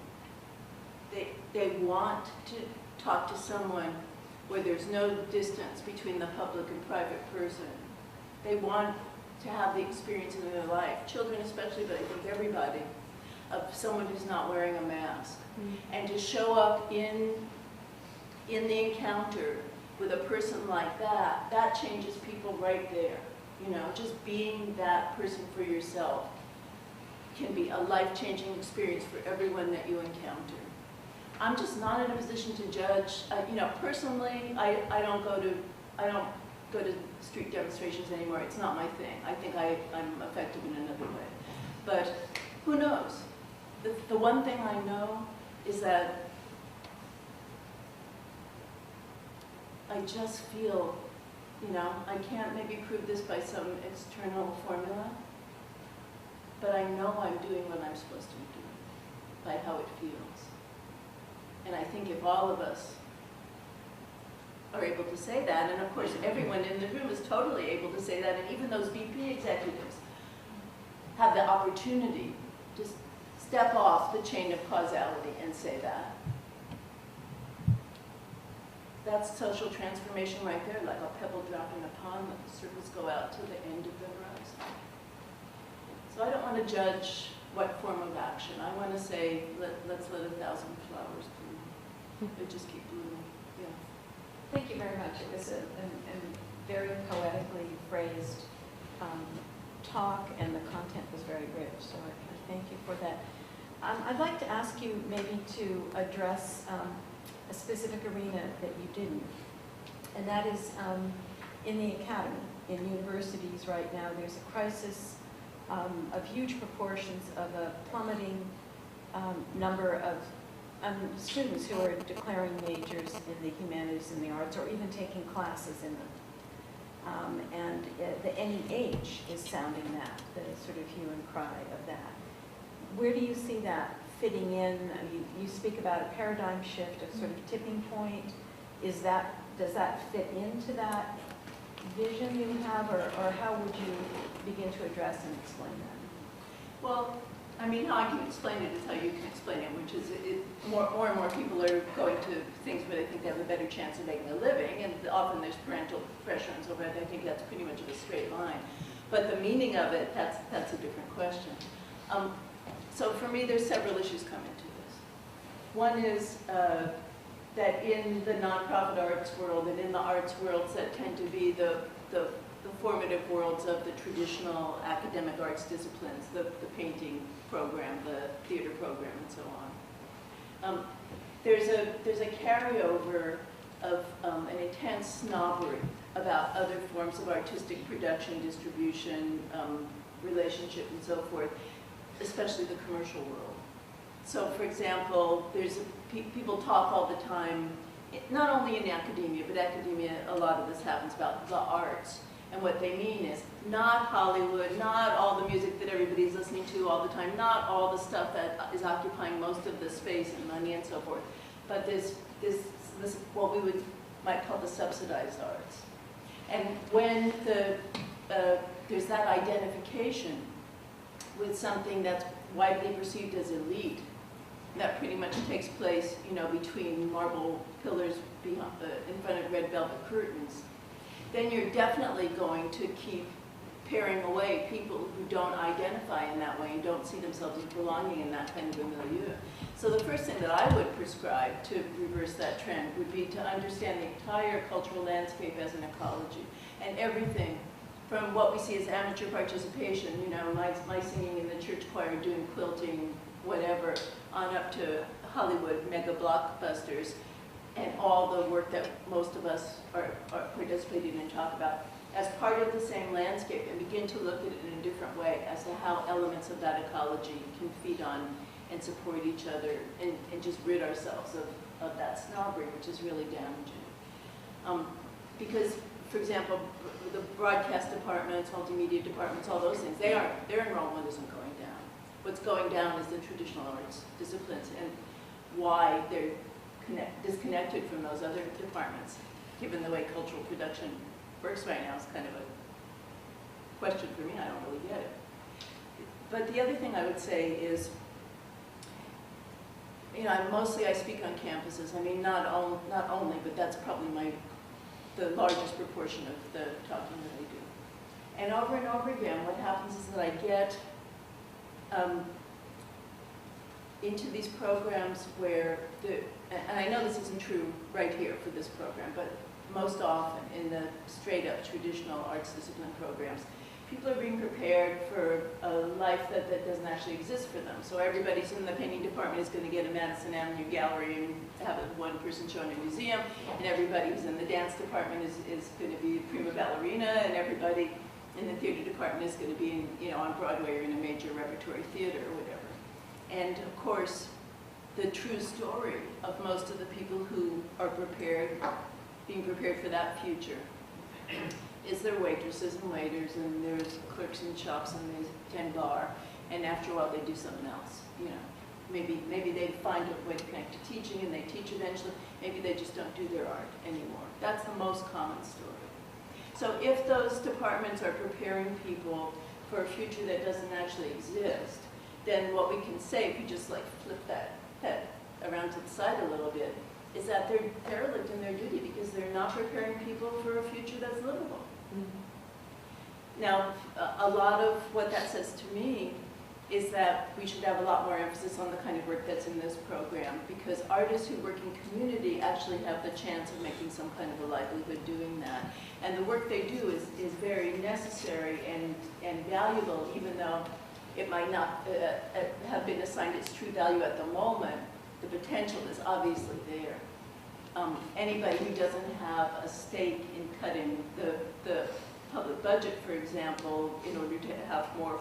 They want to talk to someone where there's no distance between the public and private person. They want to have the experience in their life, children especially, but I think everybody, of someone who's not wearing a mask. And to show up in the encounter with a person like that, that changes people right there. You know, just being that person for yourself can be a life-changing experience for everyone that you encounter. I'm just not in a position to judge. You know, personally, I don't go to street demonstrations anymore. It's not my thing. I think I'm effective in another way. But who knows? The one thing I know is that I just feel, you know, I can't maybe prove this by some external formula, but I know I'm doing what I'm supposed to be doing by how it feels. And I think if all of us are able to say that, and of course everyone in the room is totally able to say that, and even those VP executives have the opportunity to step off the chain of causality and say that. That's social transformation right there, like a pebble dropping in a pond, the circles go out to the end of the horizon. So I don't want to judge what form of action. I want to say, let's let 1,000 flowers bloom. They just keep blooming. Yeah. Thank you very much. It was a very poetically phrased talk, and the content was very rich, so I thank you for that. I'd like to ask you maybe to address a specific arena that you didn't, and that is in the academy. In universities right now, there's a crisis of huge proportions of a plummeting number of students who are declaring majors in the humanities and the arts, or even taking classes in them. And the NEH is sounding that, the sort of hue and cry of that. Where do you see that fitting in? You speak about a paradigm shift, a sort of tipping point. Does that fit into that vision you have, or how would you begin to address and explain that? Well, I mean, how I can explain it is how you can explain it, which is more and more people are going to things where they think they have a better chance of making a living, and often there's parental pressure and so forth. I think that's pretty much of a straight line. But the meaning of it, that's a different question. So for me, there's several issues come into this. One is that in the nonprofit arts world and in the arts worlds that tend to be the formative worlds of the traditional academic arts disciplines, the painting program, the theater program, and so on. There's a carryover of an intense snobbery about other forms of artistic production, distribution, relationship, and so forth, especially the commercial world. So, for example, people talk all the time, not only in academia, but academia, a lot of this happens about the arts. And what they mean is not Hollywood, not all the music that everybody's listening to all the time, not all the stuff that is occupying most of the space and money and so forth, but this what we might call the subsidized arts. And when there's that identification with something that's widely perceived as elite, that pretty much takes place, you know, between marble pillars in front of red velvet curtains, then you're definitely going to keep paring away people who don't identify in that way and don't see themselves as belonging in that kind of a milieu. So the first thing that I would prescribe to reverse that trend would be to understand the entire cultural landscape as an ecology, and everything from what we see as amateur participation, you know, my singing in the church choir, doing quilting, whatever, on up to Hollywood mega blockbusters, and all the work that most of us are participating in and talk about as part of the same landscape, and begin to look at it in a different way as to how elements of that ecology can feed on and support each other, and just rid ourselves of that snobbery, which is really damaging. Because, for example, the broadcast departments, multimedia departments, all those things, their enrollment isn't going down. What's going down is the traditional arts disciplines, and why they're disconnected from those other departments, given the way cultural production works right now is kind of a question for me. I don't really get it. But the other thing I would say is, you know, I speak on campuses. I mean, not only, but that's probably the largest proportion of the talking that I do. And over again, what happens is that I get into these programs where and I know this isn't true right here for this program, but most often in the straight up traditional arts discipline programs, people are being prepared for a life that doesn't actually exist for them. So everybody's in the painting department is going to get a Madison Avenue gallery and have one person shown in a museum, and everybody who's in the dance department is going to be a prima ballerina, and everybody in the theater department is going to be on Broadway or in a major repertory theater or whatever. And of course, the true story of most of the people who are being prepared for that future is their waitresses and waiters, and there's clerks in shops, and they tend bar, and after a while they do something else. Maybe they find a way to connect to teaching, and they teach eventually. Maybe they just don't do their art anymore. That's the most common story. So if those departments are preparing people for a future that doesn't actually exist, then what we can say, if you just like flip that head around to the side a little bit, is that they're derelict in their duty because they're not preparing people for a future that's livable. Now, a lot of what that says to me is that we should have a lot more emphasis on the kind of work that's in this program, because artists who work in community actually have the chance of making some kind of a livelihood doing that. And the work they do is very necessary and valuable, even though it might not have been assigned its true value at the moment. The potential is obviously there. Anybody who doesn't have a stake in cutting the public budget, for example, in order to have more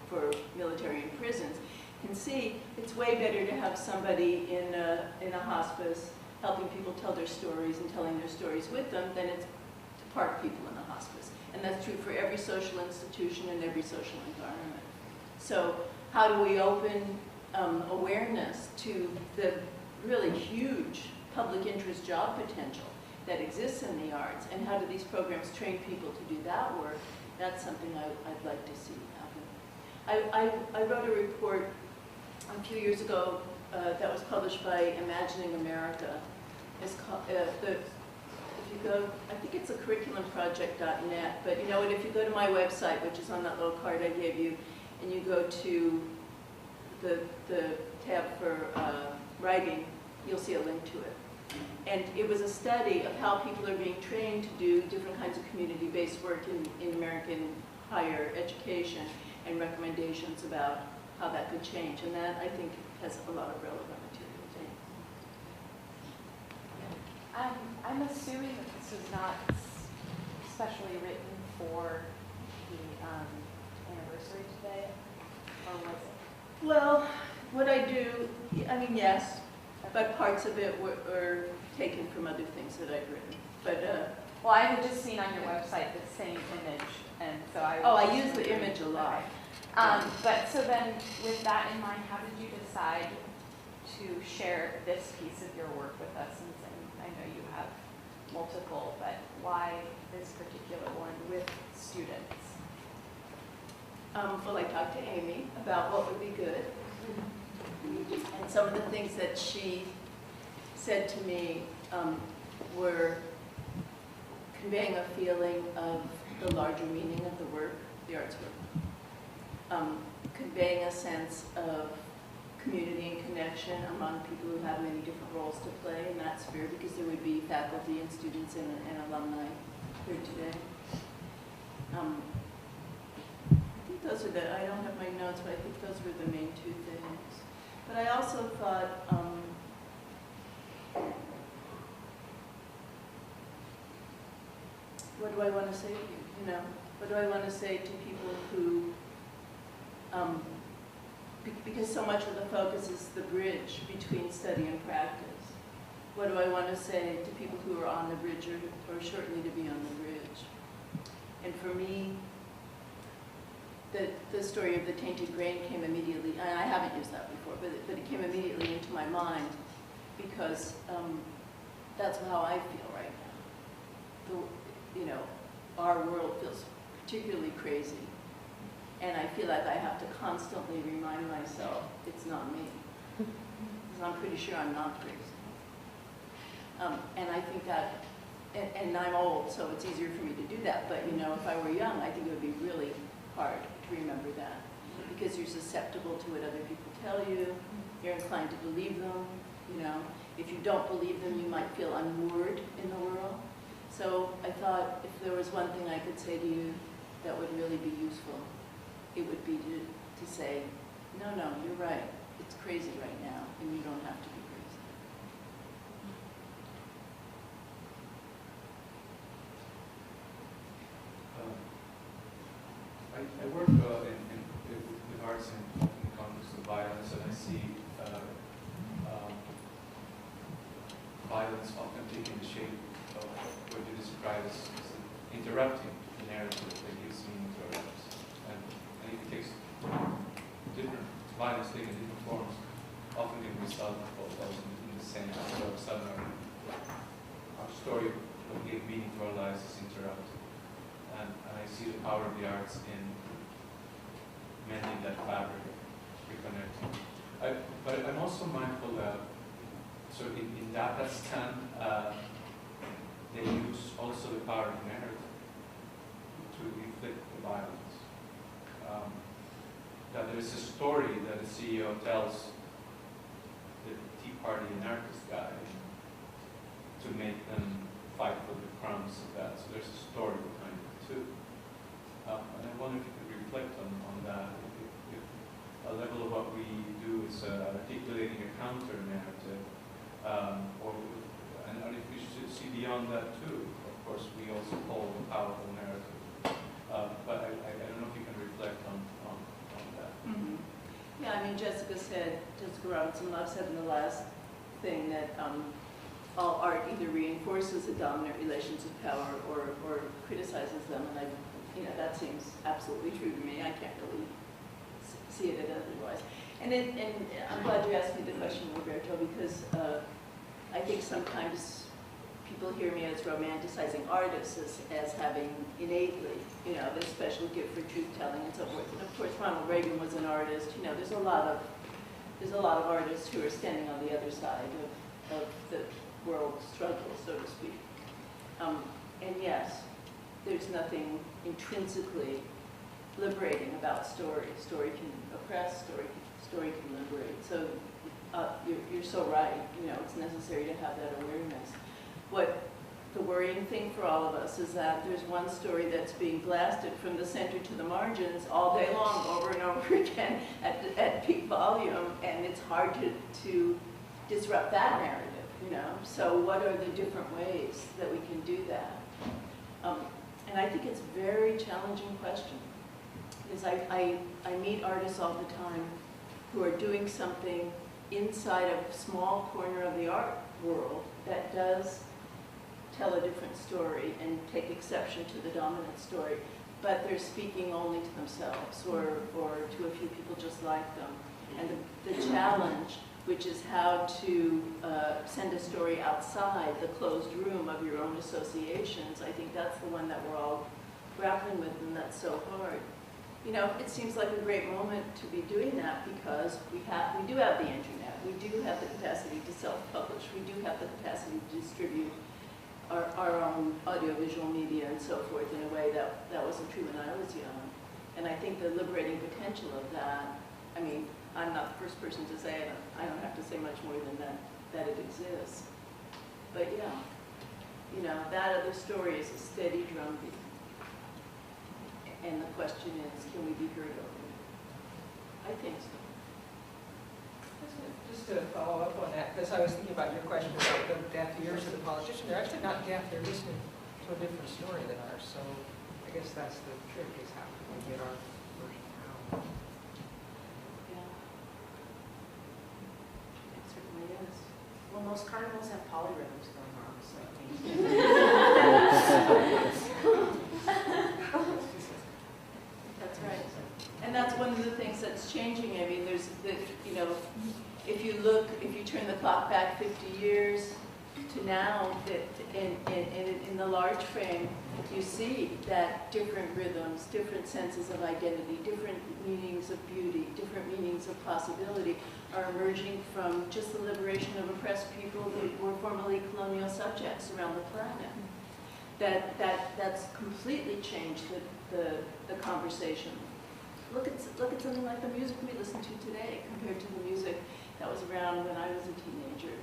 for military and prisons, can see it's way better to have somebody in a hospice helping people tell their stories and telling their stories with them than it's to park people in a hospice. And that's true for every social institution and every social environment. So how do we open awareness to the really huge public interest job potential that exists in the arts, and how do these programs train people to do that work? That's something I'd like to see happen. I wrote a report a few years ago that was published by Imagining America. It's called, if you go, I think it's a curriculumproject.net, but you know what, if you go to my website, which is on that little card I gave you, and you go to the tab for writing, you'll see a link to it. And it was a study of how people are being trained to do different kinds of community-based work in American higher education, and recommendations about how that could change. And that, I think, has a lot of relevant material to it. I'm assuming that this is not specially written for the anniversary today, or was it? Well, what I do, I mean, yes, but parts of it were taken from other things that I'd written. But well, I had just seen on your website the same image, and so I. Oh, I use the image a lot. But so then, with that in mind, how did you decide to share this piece of your work with us? And I know you have multiple, but why this particular one with students? Well, I talked to Amy about what would be good. And some of the things that she said to me were conveying a feeling of the larger meaning of the work, the arts work. Conveying a sense of community and connection among people who have many different roles to play in that sphere, because there would be faculty and students and alumni here today. I think those are I don't have my notes, but I think those were the main two things. But I also thought, what do I want to say to you? You know, what do I want to say to people who, because so much of the focus is the bridge between study and practice. What do I want to say to people who are on the bridge or shortly to be on the bridge? And for me, the story of the tainted grain came immediately, and I haven't used that before, but it came immediately into my mind because that's how I feel right now. You know, our world feels particularly crazy, and I feel like I have to constantly remind myself it's not me, because I'm pretty sure I'm not crazy. And I think that, and I'm old, so it's easier for me to do that, but you know, if I were young, I think it would be really hard to remember that, because you're susceptible to what other people tell you, you're inclined to believe them, you know. If you don't believe them, you might feel unmoored in the world. So I thought if there was one thing I could say to you that would really be useful, it would be to say, no, you're right, it's crazy right now, and you don't have to be crazy. I work with arts in the context of violence, and I see violence often taking the shape of what you describe as interrupting the narrative that gives meaning to our lives. And it takes different violence taking different forms, often can result also in the same. All of a sudden, our story that gave meaning to our lives is interrupted. And I see the power of the arts in mending that fabric, reconnecting. But I'm also mindful that, so in that stand, they use also the power of narrative to inflict the violence. That there is a story that a CEO tells the Tea Party anarchist guy to make them fight for the crumbs of that. So there's a story behind it too. And I wonder if you could reflect on that. If a level of what we do is articulating a counter narrative, and if we should see beyond that too. Of course, we also hold a powerful narrative. But I don't know if you can reflect on that. Mm-hmm. Yeah, I mean, Jessica Robinson Love said in the last thing that all art either reinforces the dominant relations of power or criticizes them, and that seems absolutely true to me. I can't really see it otherwise. And I'm glad you asked me the question, Roberto, because I think sometimes people hear me as romanticizing artists as having innately, this special gift for truth-telling and so forth. And of course, Ronald Reagan was an artist. There's a lot of artists who are standing on the other side of the world struggle, so to speak. And yes, there's nothing intrinsically liberating about story. Story can oppress, story can liberate. So you're so right. It's necessary to have that awareness. What the worrying thing for all of us is that there's one story that's being blasted from the center to the margins all day long, over and over again at peak volume, and it's hard to disrupt that narrative. So what are the different ways that we can do that? And I think it's a very challenging question, because I meet artists all the time who are doing something inside a small corner of the art world that does tell a different story and take exception to the dominant story, but they're speaking only to themselves or to a few people just like them. And the challenge, which is how to send a story outside the closed room of your own associations, I think that's the one that we're all grappling with, and that's so hard. It seems like a great moment to be doing that because we do have the internet, we do have the capacity to self-publish, we do have the capacity to distribute our own audiovisual media and so forth in a way that wasn't true when I was young. And I think the liberating potential of that, I mean, I'm not the first person to say it, I don't have to say much more than that it exists. But yeah, that other story is a steady drumbeat. And the question is, can we be heard over it? I think so. Just to follow up on that, because I was thinking about your question about the deaf ears of the politician. They're actually not deaf, they're listening to a different story than ours. So I guess that's the trick, is how can we get our version out. Yeah. It certainly is. Well, most carnivals have polyrhythms going on, so. That's right. And that's one of the things that's changing. I mean, there's if you turn the clock back 50 years to now, in the large frame, you see that different rhythms, different senses of identity, different meanings of beauty, different meanings of possibility are emerging from just the liberation of oppressed people who were formerly colonial subjects around the planet. That's completely changed the conversation. Look at something like the music we listen to today compared to the music that was around when I was a teenager.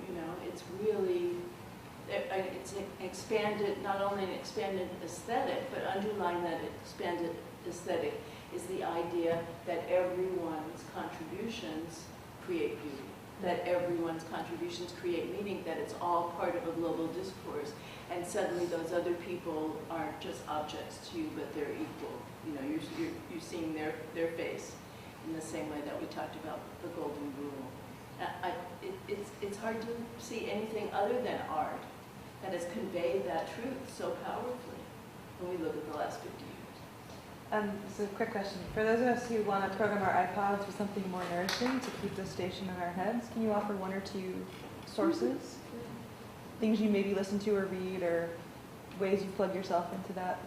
It's really, it's expanded, not only an expanded aesthetic, but underlying that expanded aesthetic is the idea that everyone create beauty, that everyone's contributions create meaning, that it's all part of a global discourse, and suddenly those other people aren't just objects to you, but they're equal. You know, you're seeing their face in the same way that we talked about the golden rule. It's hard to see anything other than art that has conveyed that truth so powerfully when we look at the last 50 years. So quick question. For those of us who want to program our iPods with something more nourishing to keep the station in our heads, can you offer one or two sources? Things you maybe listen to or read, or ways you plug yourself into that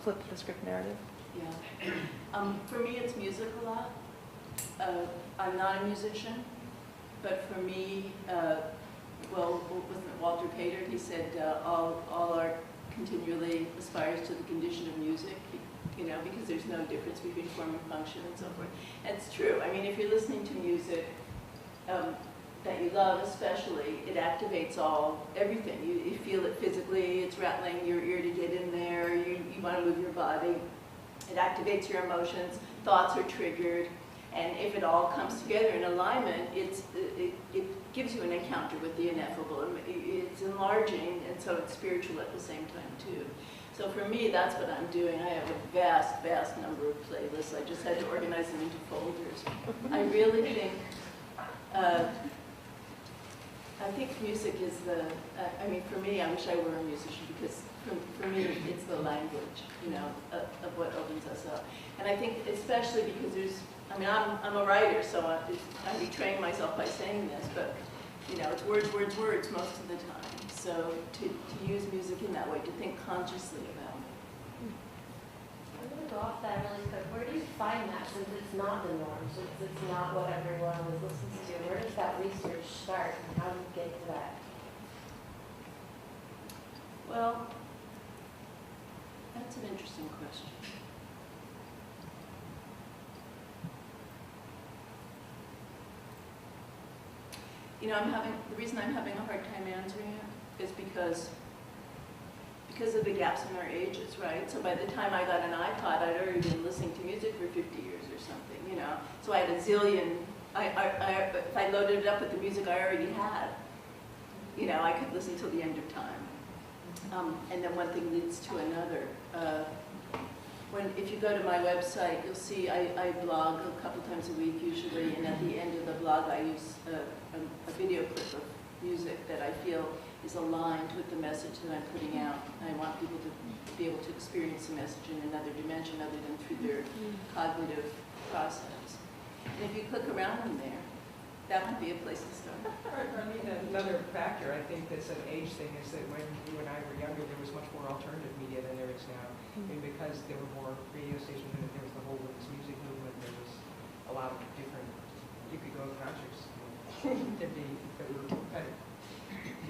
flip the script narrative? Yeah. For me, it's music a lot. I'm not a musician, but for me, well, wasn't it Walter Pater? He said all art continually aspires to the condition of music, you know, because there's no difference between form and function and so forth. And it's true. I mean, if you're listening to music that you love especially, it activates everything. You feel it physically, it's rattling your ear to get in there, you want to move your body. It activates your emotions, thoughts are triggered, and if it all comes together in alignment, it gives you an encounter with the ineffable. It's enlarging, and so it's spiritual at the same time too. So for me, that's what I'm doing. I have a vast, vast number of playlists. I just had to organize them into folders. I really think, I think music is I mean, for me, I wish I were a musician, because for me, it's the language, you know, of what opens us up. And I think especially because I mean, I'm a writer, so I'm betraying myself by saying this, but, you know, it's words, words, words most of the time. So to use music in that way, to think consciously about it. I'm going to go off that really quick. Where do you find that, since it's not the norm, since it's not what everyone listens to? Where does that research start, and how do you get to that? Well, that's an interesting question. You know, the reason I'm having a hard time answering it is because of the gaps in our ages, right? So by the time I got an iPod, I'd already been listening to music for 50 years or something, you know? So I had a zillion, if I loaded it up with the music I already had, you know, I could listen till the end of time. And then one thing leads to another. If you go to my website, you'll see I blog a couple times a week usually, and at the end of the blog I use a video clip of music that I feel is aligned with the message that I'm putting out. I want people to be able to experience the message in another dimension other than through their cognitive process. And if you click around in there, that would be a place to start. I mean, another factor, I think that's an age thing, is that when you and I were younger, there was much more alternative media than there is now. I mean, because there were more radio stations, and there was the whole women's music movement, there was a lot of different, you could go to concerts that were kind of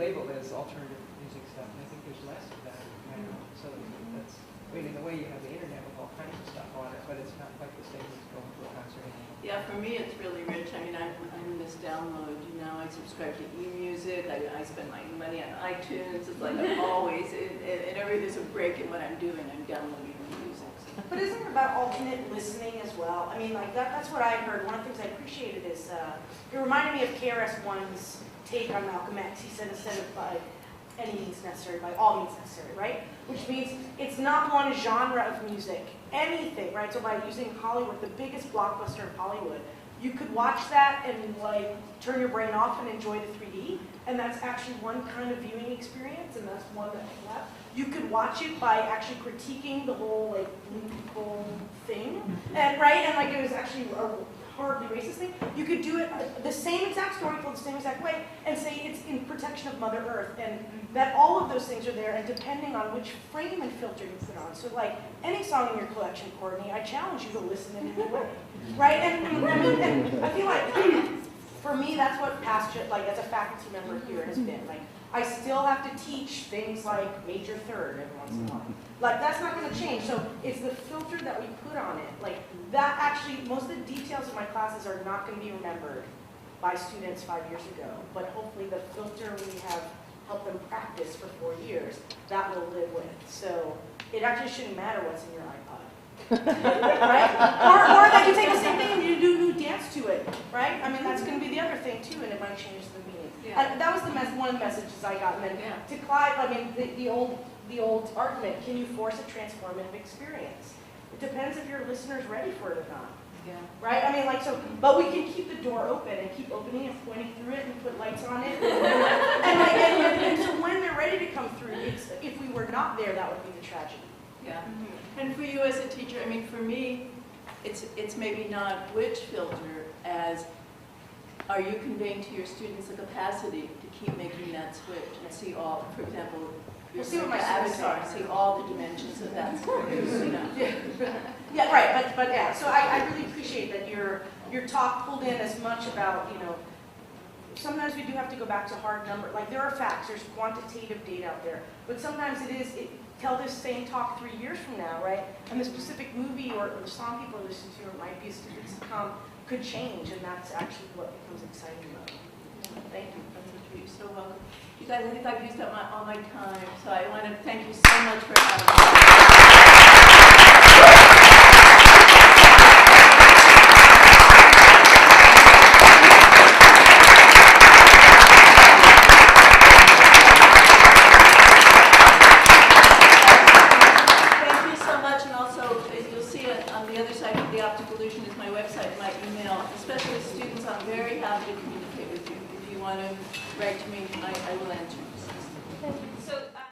labeled as alternative music stuff, and I think there's less of that now. So that's, I mean, in a way you have the internet with all kinds of stuff on it, but it's not like the same as going to a concert anymore. Yeah, for me it's really rich. I mean, I'm in this download, you know, I subscribe to e-music, I spend my money on iTunes. It's like I'm always, whenever there's a break in what I'm doing, I'm downloading music. So. But isn't it about alternate listening as well? I mean, like that's what I heard. One of the things I appreciated is, it reminded me of KRS-One's take on Malcolm X. He said instead of by any means necessary, by all means necessary, right? Which means it's not one genre of music, anything, right? So by using Hollywood, the biggest blockbuster in Hollywood, you could watch that and like turn your brain off and enjoy the 3D, and that's actually one kind of viewing experience, and that's one that I love. You could watch it by actually critiquing the whole like blue people thing, and right, and like it was actually a horribly racist thing. You could do it the same exact story told the same exact way, and say it's in protection of Mother Earth, and that all of those things are there, and depending on which frame and filter you put on. So like any song in your collection, Courtney, I challenge you to listen in any way, right? And I mean, and I feel like for me, that's what PASJ, like as a faculty member here, has been. Like I still have to teach things like major third every once in a while. Like that's not going to change. So it's the filter that we put on it. Like that actually, most of the details of my classes are not going to be remembered by students 5 years ago. But hopefully the filter we have helped them practice for 4 years, that will live with. So it actually shouldn't matter what's in your iPod. Right? Or like you take the same thing and you do new dance to it, right? right? I mean, that's gonna be the other thing too, and it might change the meaning. Yeah. And that was one of the messages I got, and then Yeah. to Clive, I mean, the old argument, can you force a transformative experience? It depends if your listener's ready for it or not. Yeah. Right? I mean, like, so, but we can keep the door open and keep opening and pointing through it and put lights on it. And so when they're ready to come through, if we were not there, that would be the tragedy. Yeah. And for you as a teacher, I mean, for me, it's maybe not which filter as are you conveying to your students the capacity to keep making that switch and see all, for example, We'll see what my avatar, students say. see all the dimensions of that switch, you know. Yeah, right, but yeah, so I really appreciate that your talk pulled in as much about, you know, sometimes we do have to go back to hard number, like there are facts, there's quantitative data out there, but sometimes tell this same talk 3 years from now, right? And the specific movie or the song people listen to or might be a student's come could change, and that's actually what becomes exciting about it. Thank you. You're so welcome. You guys, I think I've used up all my time, so I want to thank you so much for having me. Thank you so much, and also, you'll see it on the other side of the optical illusion is my website, my email, especially students. I'm very happy to communicate with you. If you want to write to me, I will answer. So